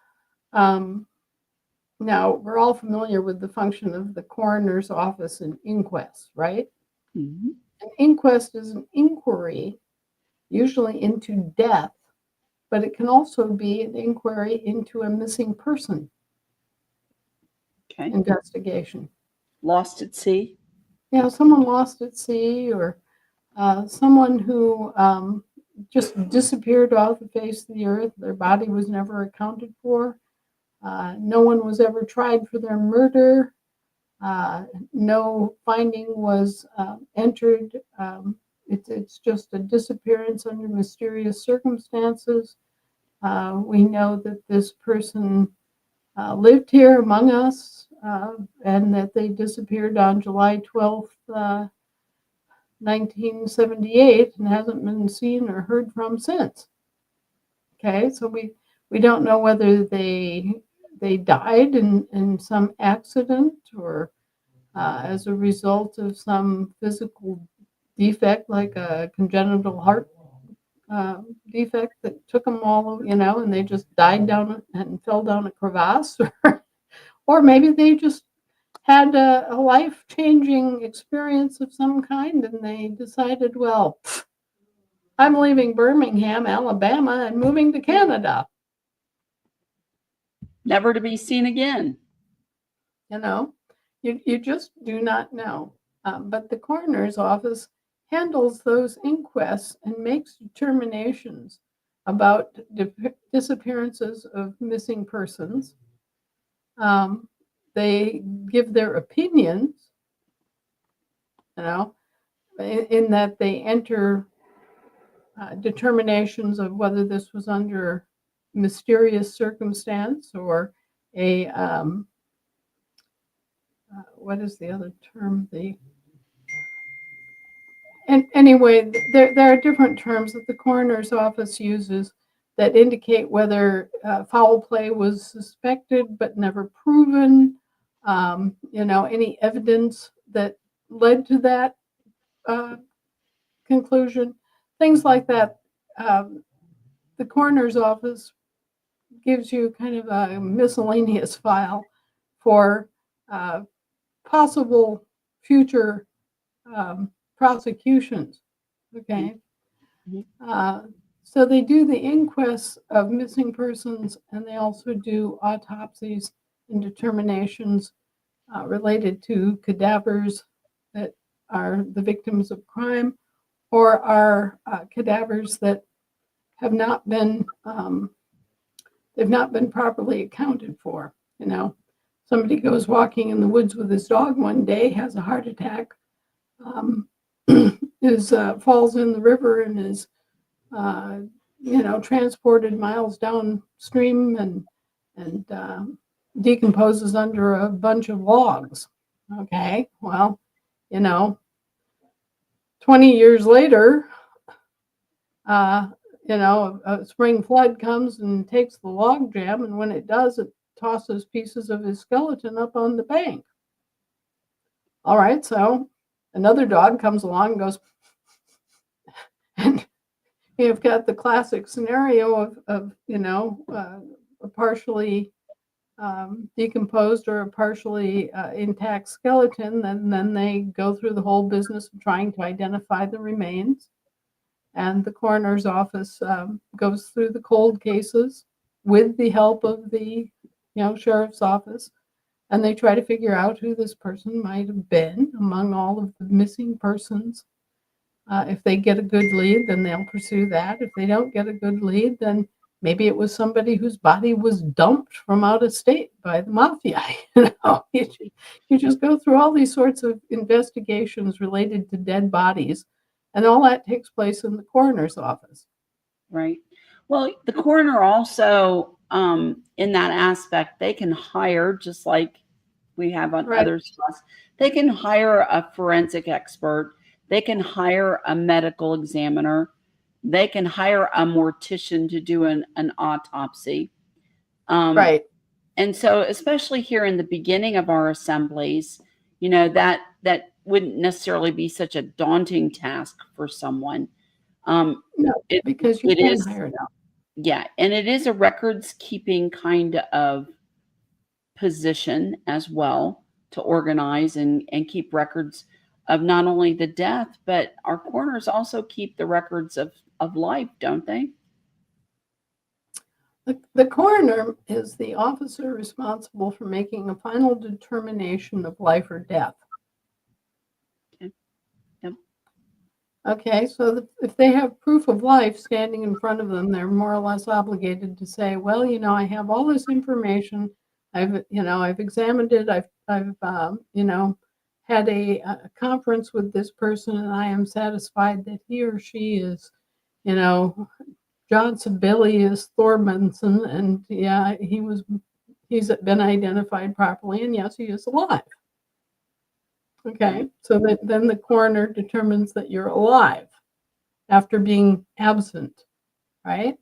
Now, we're all familiar with the function of the coroner's office and inquest, right? Mm-hmm. An inquest is an inquiry, usually into death, but it can also be an inquiry into a missing person investigation. Lost at sea? Yeah, someone lost at sea, or someone who just disappeared off the face of the earth. Their body was never accounted for. No one was ever tried for their murder. No finding was entered. It's just a disappearance under mysterious circumstances. We know that this person lived here among us, and that they disappeared on July 12th, 1978, and hasn't been seen or heard from since. Okay, so we don't know whether they died in some accident, or as a result of some physical defect, like a congenital heart defect that took them all, and they just died down and fell down a crevasse, or maybe they just had a life-changing experience of some kind, and they decided, well, I'm leaving Birmingham, Alabama, and moving to Canada. Never to be seen again. You just do not know. But the coroner's office handles those inquests and makes determinations about disappearances of missing persons. They give their opinions, in that they enter determinations of whether this was under mysterious circumstance, or a what is the other term? Anyway, there are different terms that the coroner's office uses that indicate whether foul play was suspected but never proven. Any evidence that led to that conclusion. things like that. The coroner's office gives you kind of a miscellaneous file for possible future prosecutions. Okay. Mhm. So they do the inquests of missing persons, and they also do autopsies and determinations related to cadavers that are the victims of crime, or are cadavers that have not been they've not been properly accounted for. You know, somebody goes walking in the woods with his dog one day, has a heart attack, um, falls in the river and is transported miles downstream and decomposes under a bunch of logs. Okay, well, you know, 20 years later, uh, a spring flood comes and takes the log jam, and when it does, it tosses pieces of his skeleton up on the bank. All right, so another dog comes along and goes, and you've got the classic scenario of a partially decomposed or a partially intact skeleton, and then they go through the whole business of trying to identify the remains. And the coroner's office goes through the cold cases with the help of the sheriff's office, and they try to figure out who this person might have been among all of the missing persons. If they get a good lead, then they'll pursue that. If they don't get a good lead, then maybe it was somebody whose body was dumped from out of state by the mafia. You just go through all these sorts of investigations related to dead bodies, and all that takes place in the coroner's office. Right. Well, the coroner also, in that aspect, they can hire, just like we have on Right. other spots, they can hire a forensic expert. They can hire a medical examiner. They can hire a mortician to do an autopsy. Right. And so, especially here in the beginning of our assemblies, that wouldn't necessarily be such a daunting task for someone. No, It because you it can is, hire it out. yeah, and it is a records keeping kind of position as well, to organize and keep records of not only the death, but our coroners also keep the records of life, don't they? The coroner is the officer responsible for making a final determination of life or death. Okay. Yep. Okay, so if they have proof of life standing in front of them, they're more or less obligated to say, well, I have all this information. I've examined it. I've had a conference with this person, and I am satisfied that he or she is, John Sebelius Thorbenson, and yeah, he's been identified properly, and yes, he is alive. Okay, so then the coroner determines that you're alive after being absent, right?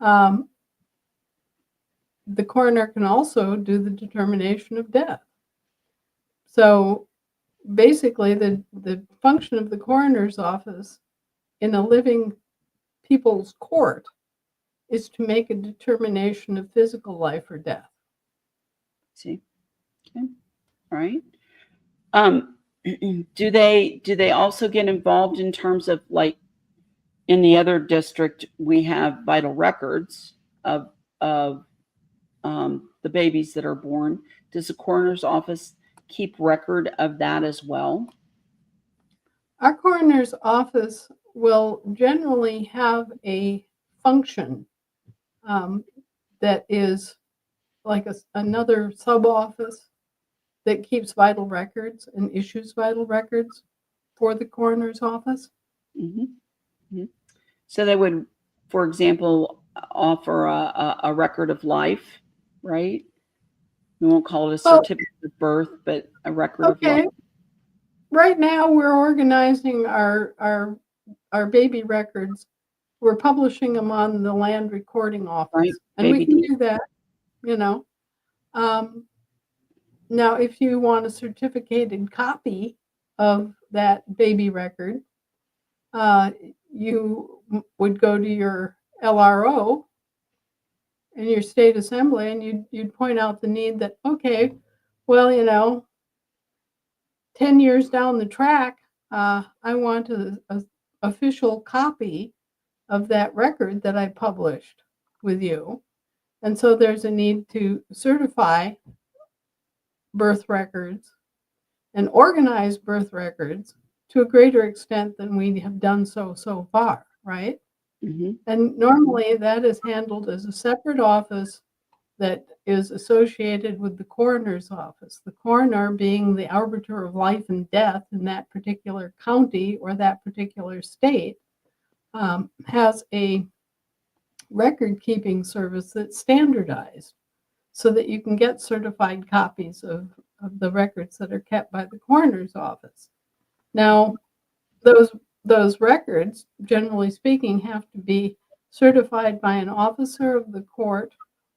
Um, the coroner can also do the determination of death. So basically, the function of the coroner's office in a living people's court is to make a determination of physical life or death. See. Okay. All right. Um, do they also get involved in terms of, like, in the other district we have vital records of the babies that are born? Does the coroner's office keep record of that as well? Our coroner's office will generally have a function that is like another sub office that keeps vital records and issues vital records for the coroner's office. Mm-hmm. Mm-hmm. So they would, for example, offer a record of life, right? We won't call it a Well, certificate of birth, but a record of life. okay. Right now, we're organizing our baby records. We're publishing them on the Land Recording Right? Office, and we Baby can deed. do that. You know, um, now if you want a certificated copy of that baby record, uh, you would go to your LRO and your state assembly, and you'd point out the need that, okay, well, 10 years down the track, I want a official copy of that record that I published with you. And so there's a need to certify birth records and organize birth records to a greater extent than we have done so far, right? Mm-hmm. And normally that is handled as a separate office that is associated with the coroner's office. The coroner, being the arbiter of life and death in that particular county or that particular state, has a record-keeping service that's standardized so that you can get certified copies of the records that are kept by the coroner's office. Now, those records, generally speaking, have to be certified by an officer of the court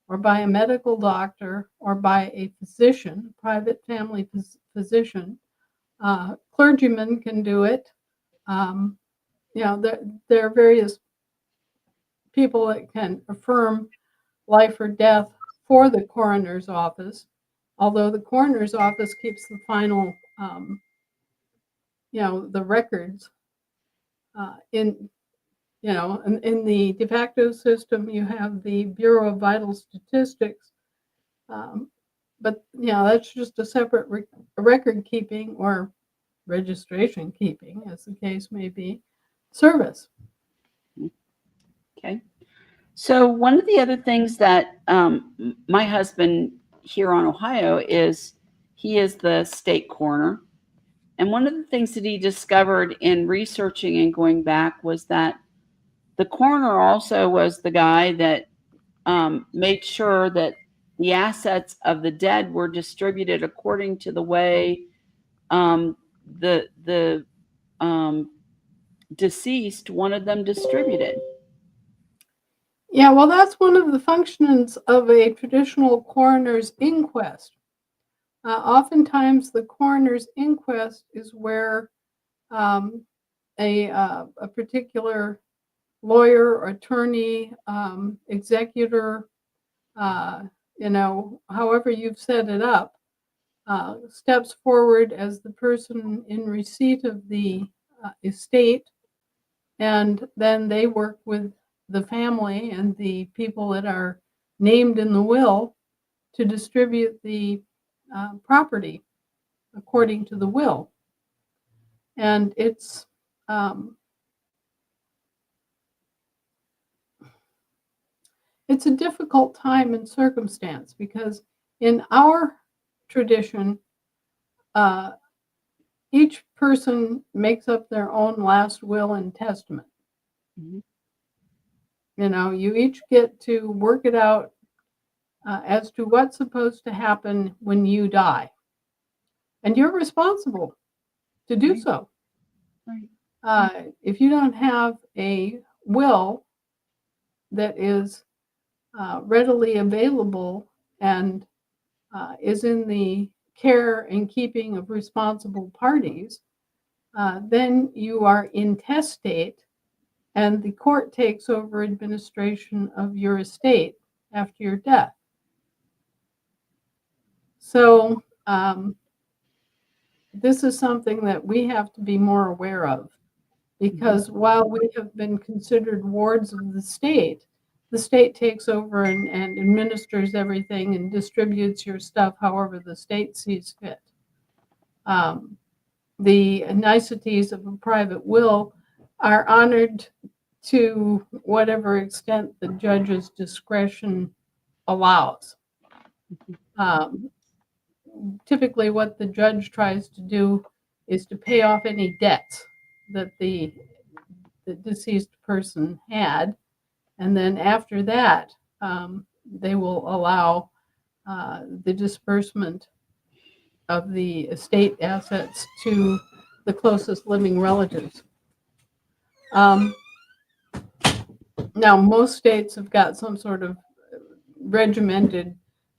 or by a medical doctor or by a physician, private family physician. Clergymen can do it. There are various people that can affirm life or death for the coroner's office, although the coroner's office keeps the final, the records in the de facto system. You have the Bureau of Vital Statistics, but that's just a separate record keeping or registration keeping, as the case may be, service. Okay. So one of the other things that my husband here on Ohio is, he is the state coroner. And one of the things that he discovered in researching and going back was that the coroner also was the guy that made sure that the assets of the dead were distributed according to the way the deceased wanted them distributed. Yeah, well, that's one of the functions of a traditional coroner's inquest. Oftentimes, the coroner's inquest is where a particular lawyer or attorney, executor, however you've set it up, steps forward as the person in receipt of the estate, and then they work with the family and the people that are named in the will to distribute the property according to the will. And it's a difficult time and circumstance, because in our tradition, each person makes up their own last will and testament. Mm-hmm. You each get to work it out as to what's supposed to happen when you die. And you're responsible to do Right. so. Right. If you don't have a will that is readily available and is in the care and keeping of responsible parties, then you are intestate, and the court takes over administration of your estate after your death. So this is something that we have to be more aware of, because while we have been considered wards of the state takes over and administers everything and distributes your stuff however the state sees fit. The niceties of a private will are honored to whatever extent the judge's discretion allows. Typically, what the judge tries to do is to pay off any debts that the deceased person had, and then after that, they will allow the disbursement of the estate assets to the closest living relatives. Now, most states have got some sort of regimented,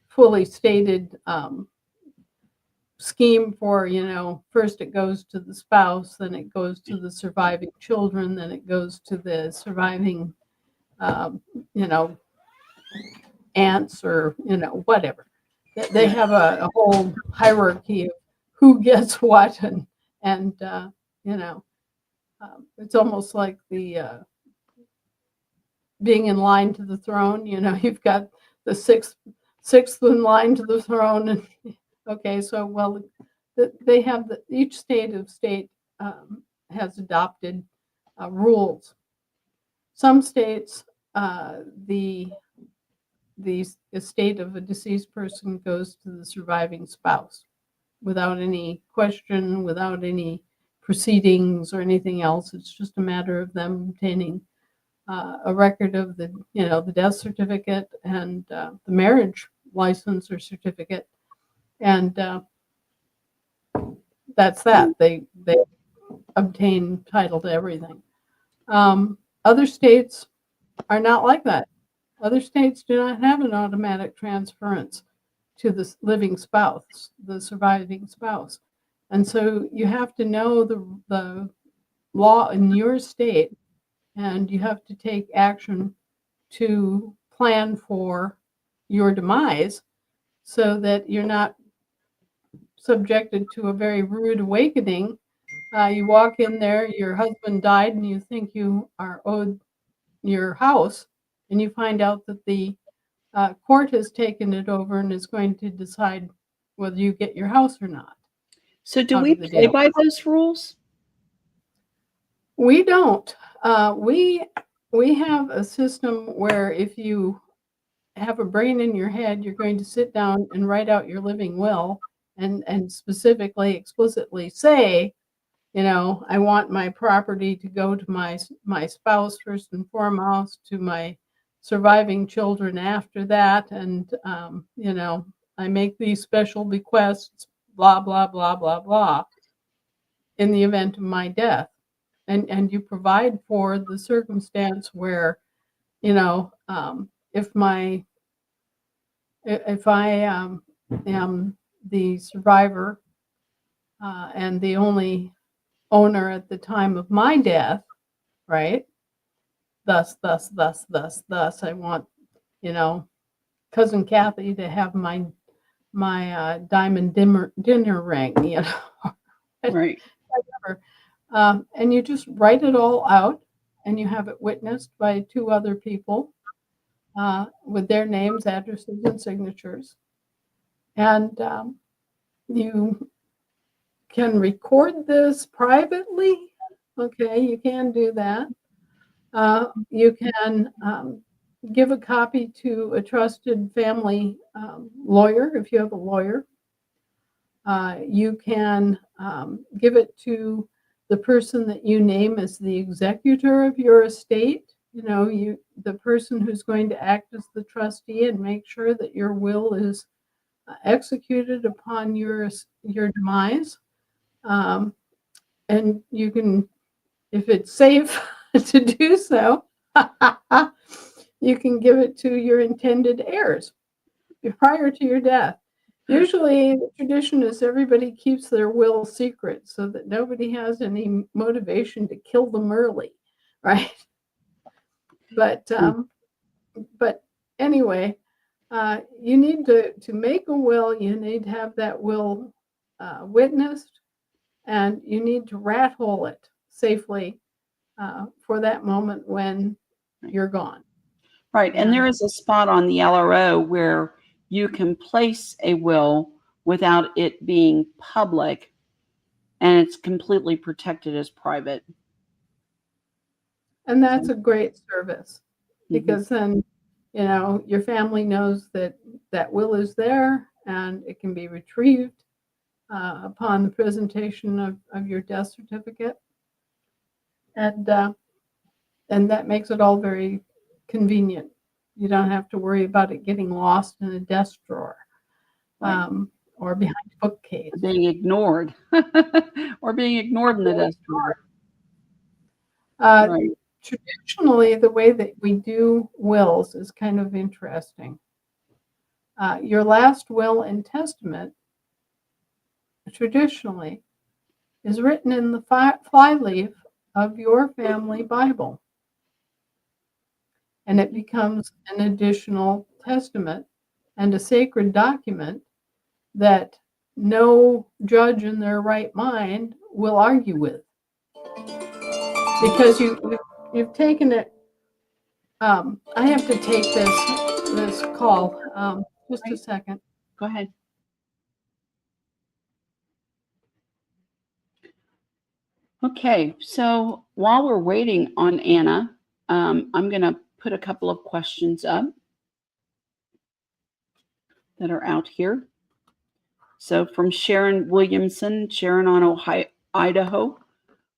fully stated scheme for, first it goes to the spouse, then it goes to the surviving children, then it goes to the surviving, um, you know, aunts or, whatever. They have a whole hierarchy of who gets what, and you know, it's almost like the being in line to the throne. You've got the sixth in line to the throne, and okay, so well, they have each state has adopted rules. Some states, the estate of a deceased person goes to the surviving spouse without any question, without any proceedings or anything else. It's just a matter of them obtaining a record of the death certificate and the marriage license or certificate, and that's that. They obtain title to everything. Other states are not like that. Other states do not have an automatic transference to the living spouse, the surviving spouse. And so you have to know the law in your state, and you have to take action to plan for your demise so that you're not subjected to a very rude awakening. You walk in there, your husband died, and you think you are owed your house, and you find out that the court has taken it over and is going to decide whether you get your house or not. So do we play by those rules? We don't. We have a system where if you have a brain in your head, you're going to sit down and write out your living will and specifically, explicitly say, I want my property to go to my spouse first and foremost, to my surviving children after that, and I make these special bequests, blah blah blah blah blah, in the event of my death, and you provide for the circumstance where if I am the survivor and the only owner at the time of my death, right? Thus, I want, cousin Kathy to have my diamond dinner ring, Right. whatever. And you just write it all out, and you have it witnessed by 2 other people with their names, addresses, and signatures. And you can record this privately. Okay, you can do that. You can give a copy to a trusted family lawyer if you have a lawyer. You can give it to the person that you name as the executor of your estate. The person who's going to act as the trustee and make sure that your will is executed upon your demise. And you can, if it's safe to do so, you can give it to your intended heirs prior to your death. Usually the tradition is everybody keeps their will secret so that nobody has any motivation to kill them early, right? But anyway, you need to make a will. You need to have that will witnessed, and you need to rat hole it safely for that moment when you're gone. Right. And there is a spot on the LRO where you can place a will without it being public, and it's completely protected as private. And that's a great service, because then, your family knows that that will is there, and it can be retrieved upon the presentation of your death certificate. And that makes it all very convenient. You don't have to worry about it getting lost in a desk drawer, or behind a bookcase. Being ignored. Or being ignored in the desk drawer. Right. Traditionally, the way that we do wills is kind of interesting. Your last will and testament traditionally is written in the flyleaf of your family Bible, and it becomes an additional testament and a sacred document that no judge in their right mind will argue with, because you've taken it. I have to take this call. Just a Right. second. Go ahead. Okay, so while we're waiting on Anna, I'm going to put a couple of questions up that are out here. So from Sharon Williamson, Sharon on Ohio, Idaho.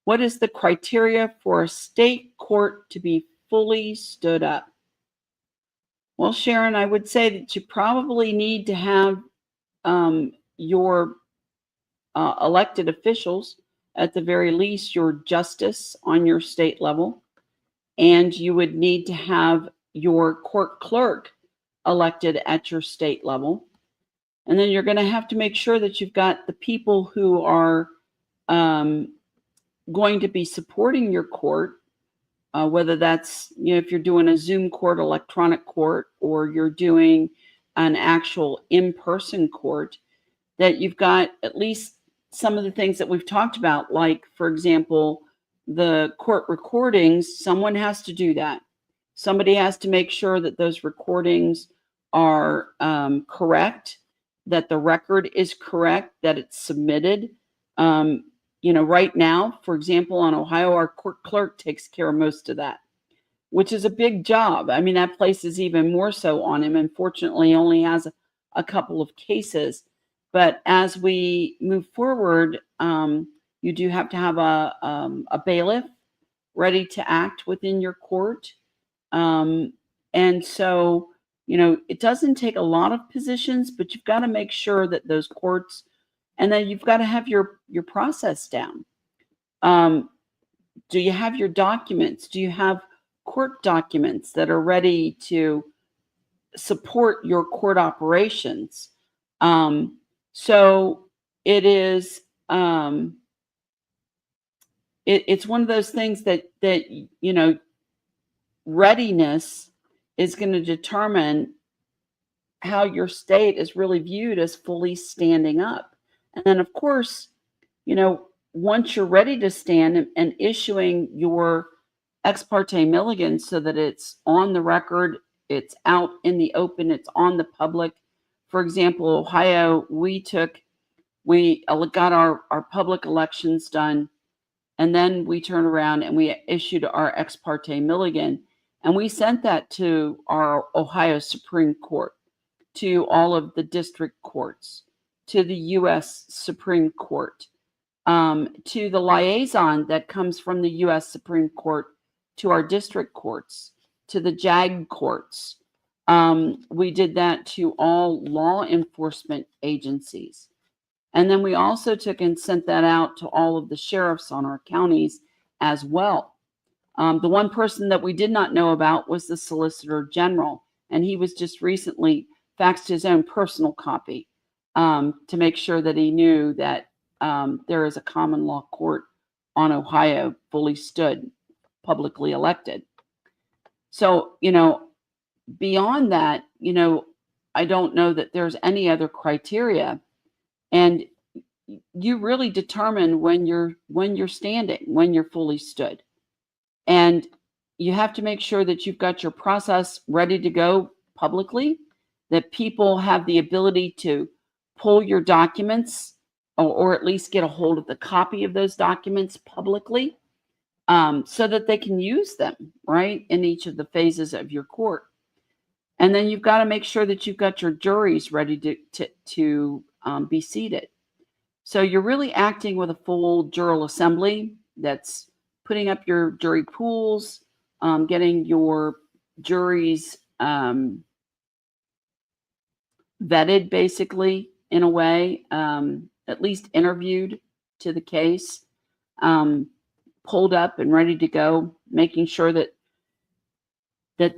What is the criteria for a state court to be fully stood up? Well, Sharon, I would say that you probably need to have your elected officials, at the very least, your justice on your state level, and you would need to have your court clerk elected at your state level. And then you're going to have to make sure that you've got the people who are going to be supporting your court, whether that's, if you're doing a Zoom court, electronic court, or you're doing an actual in-person court, that you've got at least some of the things that we've talked about, like, for example, the court recordings. Someone has to do that. Somebody has to make sure that those recordings are correct, that the record is correct, that it's submitted. Right now, for example, on Ohio, our court clerk takes care of most of that, which is a big job. I mean, that places even more so on him. Unfortunately, he only has a couple of cases. But as we move forward, you do have to have a bailiff ready to act within your court. And so, it doesn't take a lot of positions, but you've got to make sure that those courts, and then you've got to have your process down. Do you have your documents? Do you have court documents that are ready to support your court operations? So it is, it's one of those things that readiness is going to determine how your state is really viewed as fully standing up. And then, of course, once you're ready to stand and issuing your ex parte milligan so that it's on the record, it's out in the open, it's on the public. For example, Ohio, we got our public elections done, and then we turned around and we issued our ex parte milligan, and we sent that to our Ohio Supreme Court, to all of the district courts, to the U.S. Supreme Court, to the liaison that comes from the U.S. Supreme Court to our district courts, to the JAG courts. We did that to all law enforcement agencies. And then we also took and sent that out to all of the sheriffs on our counties as well. The one person that we did not know about was the Solicitor General, and he was just recently faxed his own personal copy to make sure that he knew that there is a common law court on Ohio, fully stood, publicly elected. So, beyond that, I don't know that there's any other criteria. And you really determine when you're standing, when you're fully stood. And you have to make sure that you've got your process ready to go publicly, that people have the ability to pull your documents, or at least get a hold of the copy of those documents publicly, so that they can use them, right, in each of the phases of your court. And then you've got to make sure that you've got your juries ready to be seated. So you're really acting with a full jural assembly that's putting up your jury pools, getting your juries vetted, basically, in a way, at least interviewed to the case, pulled up and ready to go, making sure that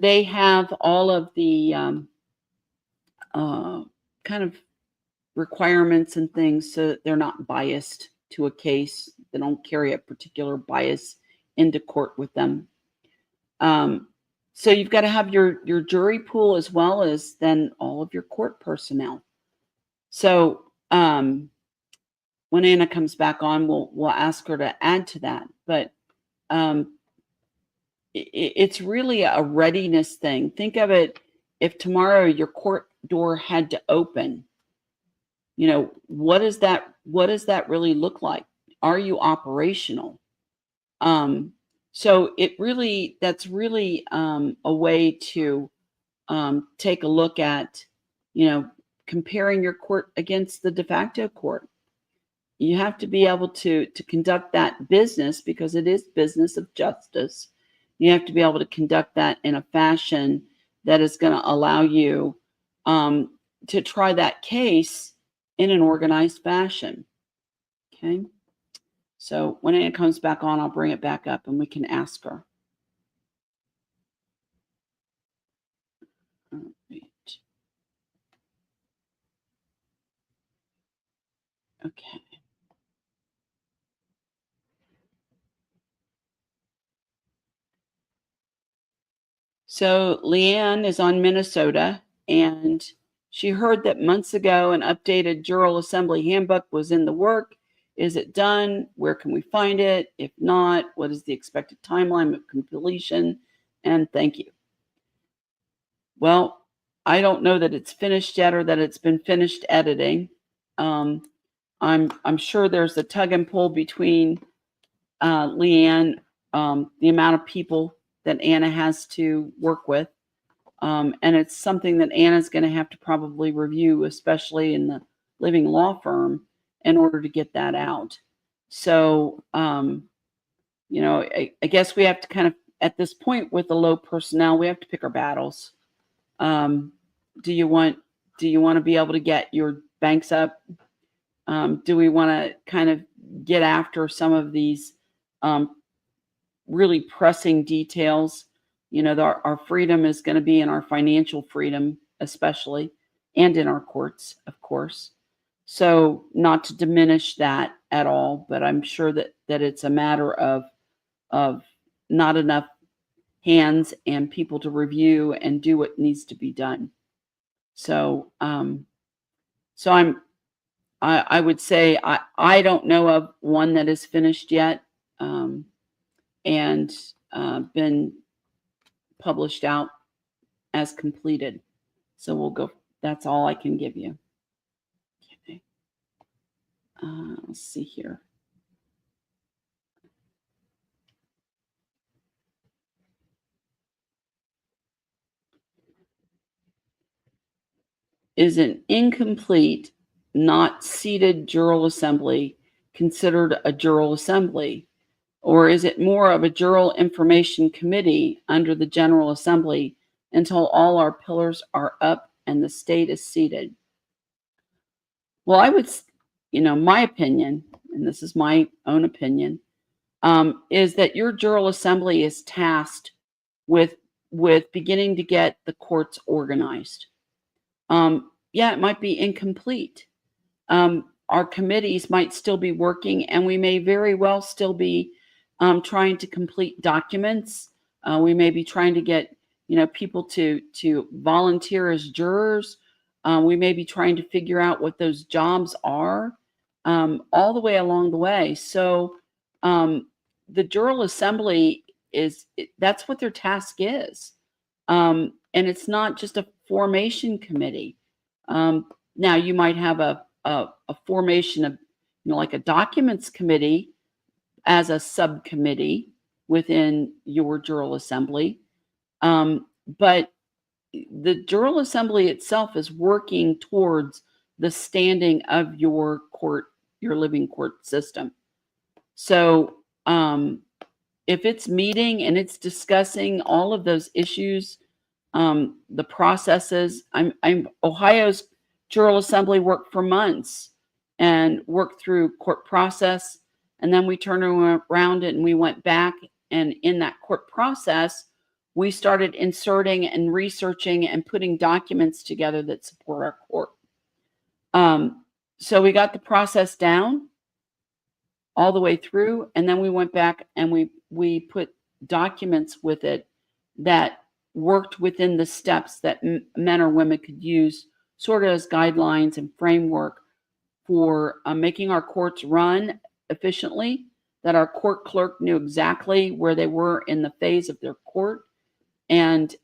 they have all of the kind of requirements and things so that they're not biased to a case. They don't carry a particular bias into court with them. So you've got to have your jury pool as well as then all of your court personnel. So when Anna comes back on, we'll ask her to add to that. But it's really a readiness thing. Think of it, if tomorrow your court door had to open, what does that really look like? Are you operational? So that's really a way to take a look at, comparing your court against the de facto court. You have to be able to conduct that business, because it is business of justice. You have to be able to conduct that in a fashion that is going to allow you to try that case in an organized fashion. Okay. So when Anna comes back on, I'll bring it back up and we can ask her. All right. Okay. So Leanne is on Minnesota, and she heard that months ago an updated Jural Assembly handbook was in the work. Is it done? Where can we find it? If not, what is the expected timeline of completion? And thank you. Well, I don't know that it's finished yet or that it's been finished editing. I'm sure there's a tug and pull between Leanne, the amount of people that Anna has to work with. And it's something that Anna's going to have to probably review, especially in the living law firm, in order to get that out. So, I guess we have to kind of, at this point with the low personnel, we have to pick our battles. Do you want to be able to get your banks up? Do we want to kind of get after some of these really pressing details? Our freedom is going to be in our financial freedom, especially, and in our courts, of course. So not to diminish that at all, but I'm sure that it's a matter of not enough hands and people to review and do what needs to be done. So, I would say I don't know of one that is finished yet and been published out as completed. So we'll go. That's all I can give you. Okay. Let's see here. Is an incomplete, not seated Jural Assembly considered a Jural Assembly? Or is it more of a Jural Information Committee under the General Assembly until all our pillars are up and the state is seated? Well, I would, my opinion, and this is my own opinion, is that your Jural Assembly is tasked with beginning to get the courts organized. Yeah, it might be incomplete. Our committees might still be working, and we may very well still be trying to complete documents. We may be trying to get people to volunteer as jurors. We may be trying to figure out what those jobs are all the way along the way. So the Jural Assembly that's what their task is. And it's not just a formation committee. Now you might have a formation of, like a documents committee as a subcommittee within your Jural Assembly. But the Jural Assembly itself is working towards the standing of your court, your living court system. So if it's meeting and it's discussing all of those issues, the processes, Ohio's Jural Assembly worked for months and worked through court process. And then we turned around and we went back, and in that court process, we started inserting and researching and putting documents together that support our court. So we got the process down all the way through, and then we went back and we put documents with it that worked within the steps that men or women could use sort of as guidelines and framework for making our courts run efficiently, that our court clerk knew exactly where they were in the phase of their court, and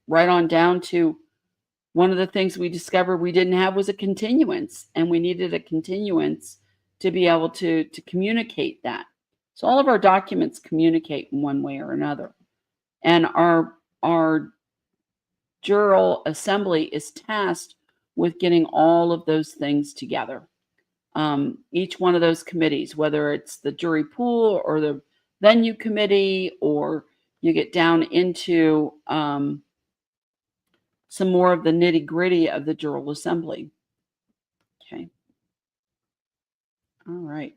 right on down to one of the things we discovered we didn't have was a continuance, and we needed a continuance to be able to communicate that. So all of our documents communicate in one way or another. And our Jural assembly is tasked with getting all of those things together. Each one of those committees, whether it's the jury pool or the venue committee, or you get down into some more of the nitty-gritty of the Jural assembly. Okay. All right.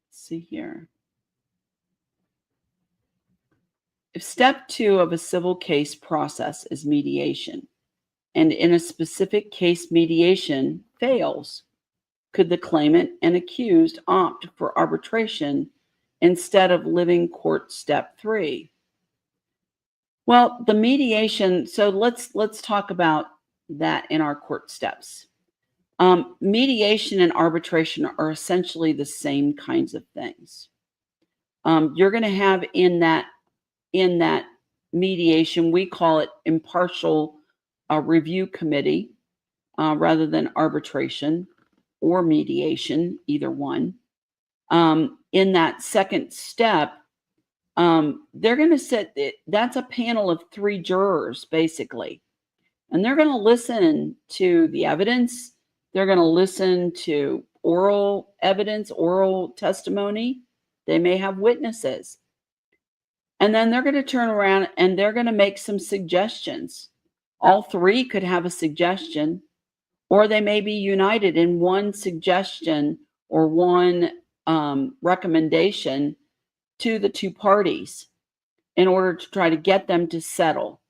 Let's see here. If step 2 of a civil case process is mediation, and in a specific case mediation fails, could the claimant and accused opt for arbitration instead of living court step 3? Well, the mediation, so let's talk about that in our court steps. Mediation and arbitration are essentially the same kinds of things. You're going to have in that mediation, we call it impartial review committee rather than arbitration or mediation, either one. In that second step, they're going to sit, that's a panel of 3 jurors, basically. And they're going to listen to the evidence. They're going to listen to oral evidence, oral testimony. They may have witnesses. And then they're going to turn around and they're going to make some suggestions. All 3 could have a suggestion, or they may be united in one suggestion or one recommendation to the 2 parties in order to try to get them to settle.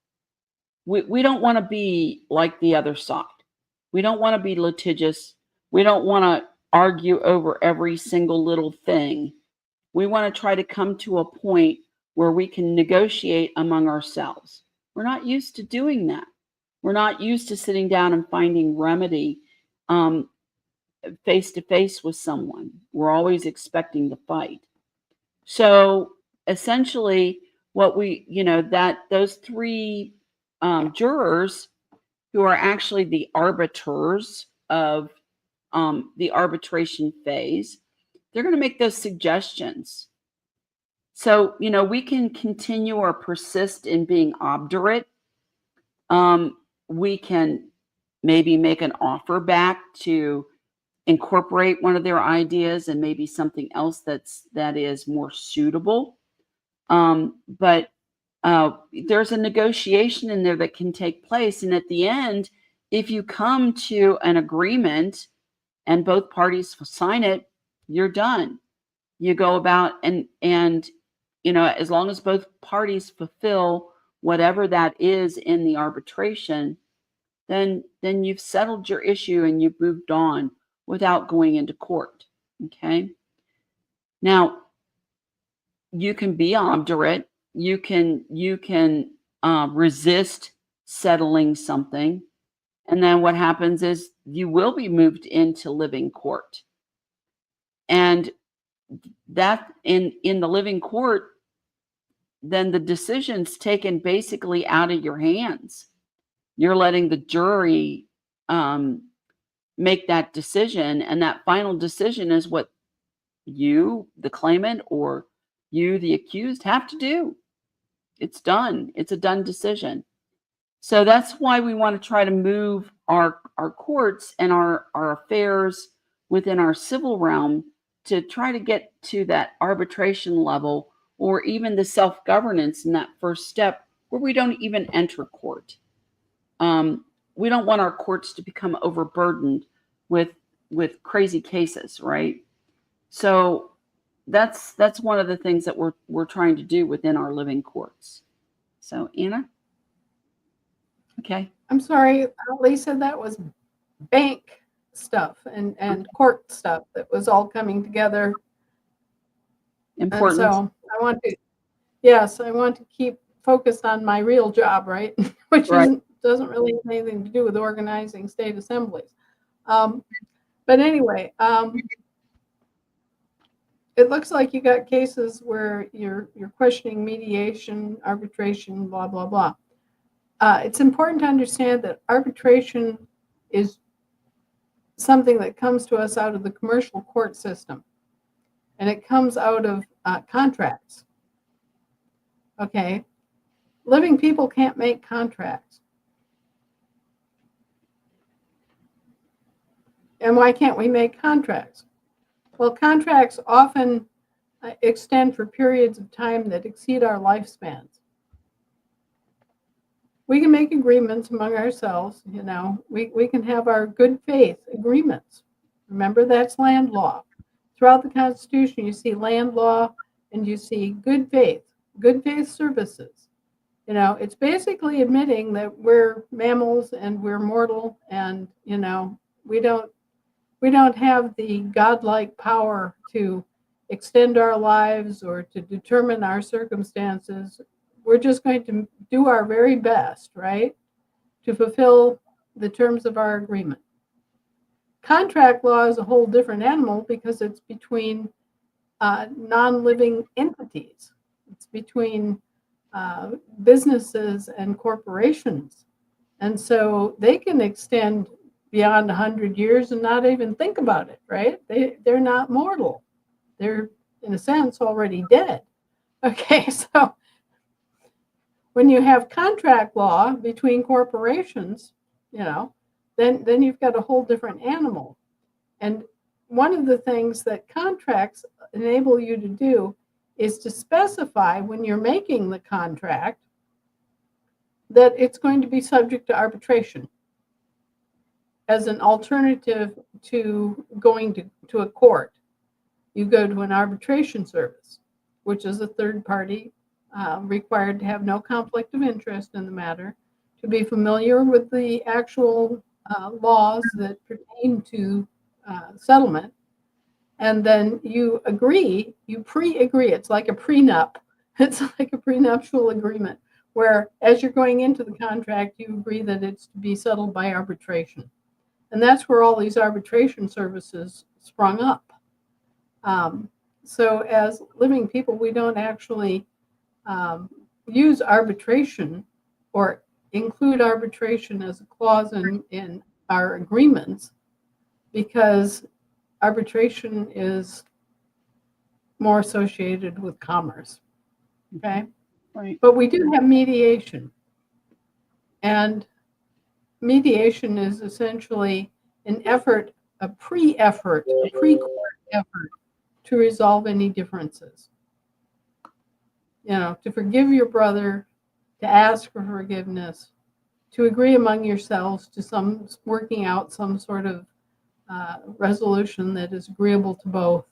We don't want to be like the other side. We don't want to be litigious. We don't want to argue over every single little thing. We want to try to come to a point where we can negotiate among ourselves. We're not used to doing that. We're not used to sitting down and finding remedy face to face with someone. We're always expecting to fight. So essentially, what those 3 jurors who are actually the arbiters of the arbitration phase, they're going to make those suggestions. So, we can continue or persist in being obdurate. We can maybe make an offer back to incorporate one of their ideas and maybe something else that is more suitable. But there's a negotiation in there that can take place. And at the end, if you come to an agreement and both parties sign it, you're done. You go about and as long as both parties fulfill whatever that is in the arbitration, then you've settled your issue and you've moved on without going into court. Okay. Now, you can be obdurate. You can resist settling something, and then what happens is you will be moved into living court. And that in the living court, then the decision's taken basically out of your hands. You're letting the jury make that decision, and that final decision is what you, the claimant, or you, the accused, have to do. It's done. It's a done decision. So that's why we want to try to move our courts and our affairs within our civil realm to try to get to that arbitration level, or even the self-governance in that first step where we don't even enter court. We don't want our courts to become overburdened with crazy cases, right? So that's one of the things that we're trying to do within our living courts. So Anna? Okay. I'm sorry, Lisa, that was bank stuff and court stuff that was all coming together. And Important. so I want to, yes, I want to keep focused on my real job, right? Which Right. doesn't really have anything to do with organizing state assemblies. But anyway, it looks like you got cases where you're questioning mediation, arbitration, blah, blah, blah. It's important to understand that arbitration is something that comes to us out of the commercial court system, and it comes out of contracts. Okay, living people can't make contracts. And why can't we make contracts? Well, contracts often extend for periods of time that exceed our lifespans. We can make agreements among ourselves, you know, we can have our good faith agreements. Remember, that's land law. Throughout the Constitution, you see land law and you see good faith services. You know, it's basically admitting that we're mammals and we're mortal, and, you know, we don't have the godlike power to extend our lives or to determine our circumstances. We're just going to do our very best, right, to fulfill the terms of our agreement. Contract law is a whole different animal because it's between non-living entities. It's between businesses and corporations. And so they can extend beyond 100 years and not even think about it, right? They're not mortal. They're, in a sense, already dead. Okay, so when you have contract law between corporations, you know, then you've got a whole different animal. And one of the things that contracts enable you to do is to specify when you're making the contract that it's going to be subject to arbitration as an alternative to going to a court. You go to an arbitration service, which is a third party required to have no conflict of interest in the matter, to be familiar with the actual laws that pertain to settlement. And then you agree, you pre-agree. It's like a prenup. It's like a prenuptial agreement where, as you're going into the contract, you agree that it's to be settled by arbitration. And that's where all these arbitration services sprung up. So as living people, we don't actually use arbitration or include arbitration as a clause in our agreements, because arbitration is more associated with commerce. Okay? Right. But we do have mediation. And mediation is essentially an effort, a pre-court effort to resolve any differences. You know, to forgive your brother, to ask for forgiveness, to agree among yourselves to working out some sort of resolution that is agreeable to both,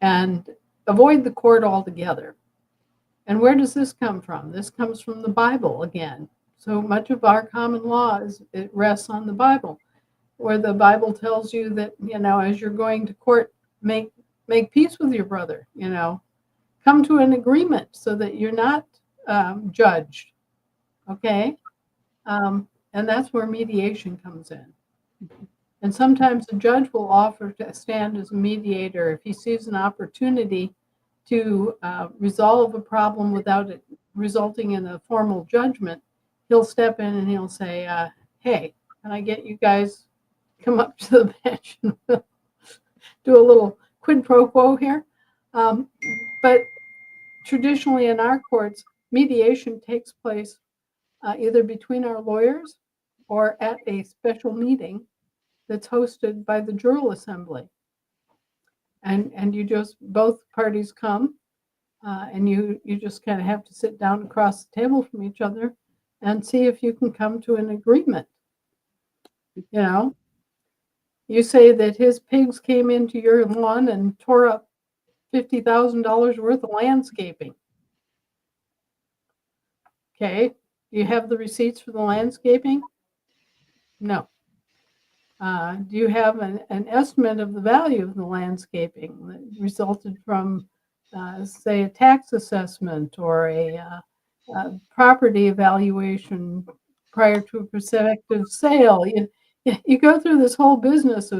and avoid the court altogether. And where does this come from? This comes from the Bible again. So much of our common law it rests on the Bible, where the Bible tells you that, you know, as you're going to court, make peace with your brother, you know, come to an agreement so that you're not judged. Okay? And that's where mediation comes in. And sometimes the judge will offer to stand as a mediator if he sees an opportunity to resolve a problem without it resulting in a formal judgment. He'll step in and he'll say, hey, can I get you guys come up to the bench and we'll do a little quid pro quo here? But traditionally in our courts, mediation takes place either between our lawyers or at a special meeting that's hosted by the Jural Assembly. And you just, both parties come, and you just kind of have to sit down across the table from each other and see if you can come to an agreement. You know, you say that his pigs came into your lawn and tore up $50,000 worth of landscaping. Okay, do you have the receipts for the landscaping? No. Do you have an estimate of the value of the landscaping that resulted from, say, a tax assessment or a property evaluation prior to a prospective sale? You go through this whole business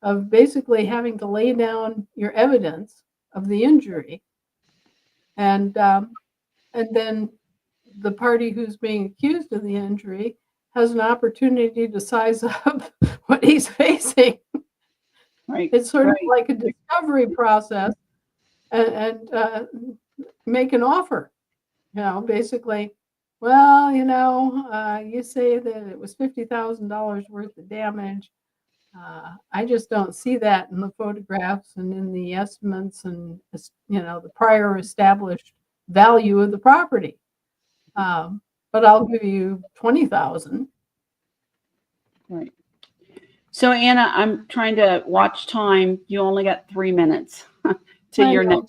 of basically having to lay down your evidence of the injury, and then the party who's being accused of the injury has an opportunity to size up what he's facing. Right. It's sort of Right. like a discovery process, and make an offer. Basically, well, you say that it was $50,000 worth of damage. I just don't see that in the photographs and in the estimates and, the prior established value of the property. But I'll give you 20,000. Right. So Anna, I'm trying to watch time. You only got 3 minutes to I your know.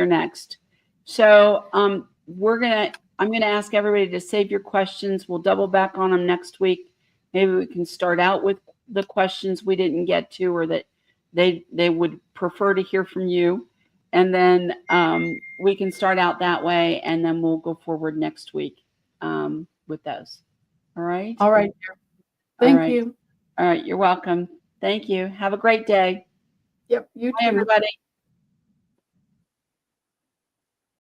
next. So I'm gonna ask everybody to save your questions. We'll double back on them next week. Maybe we can start out with the questions we didn't get to, or that they would prefer to hear from you, and then we can start out that way, and then we'll go forward next week with those. All right. All right, dear. All Thank right. you. All right. You're welcome. Thank you. Have a great day. Yep, you Bye, too. everybody.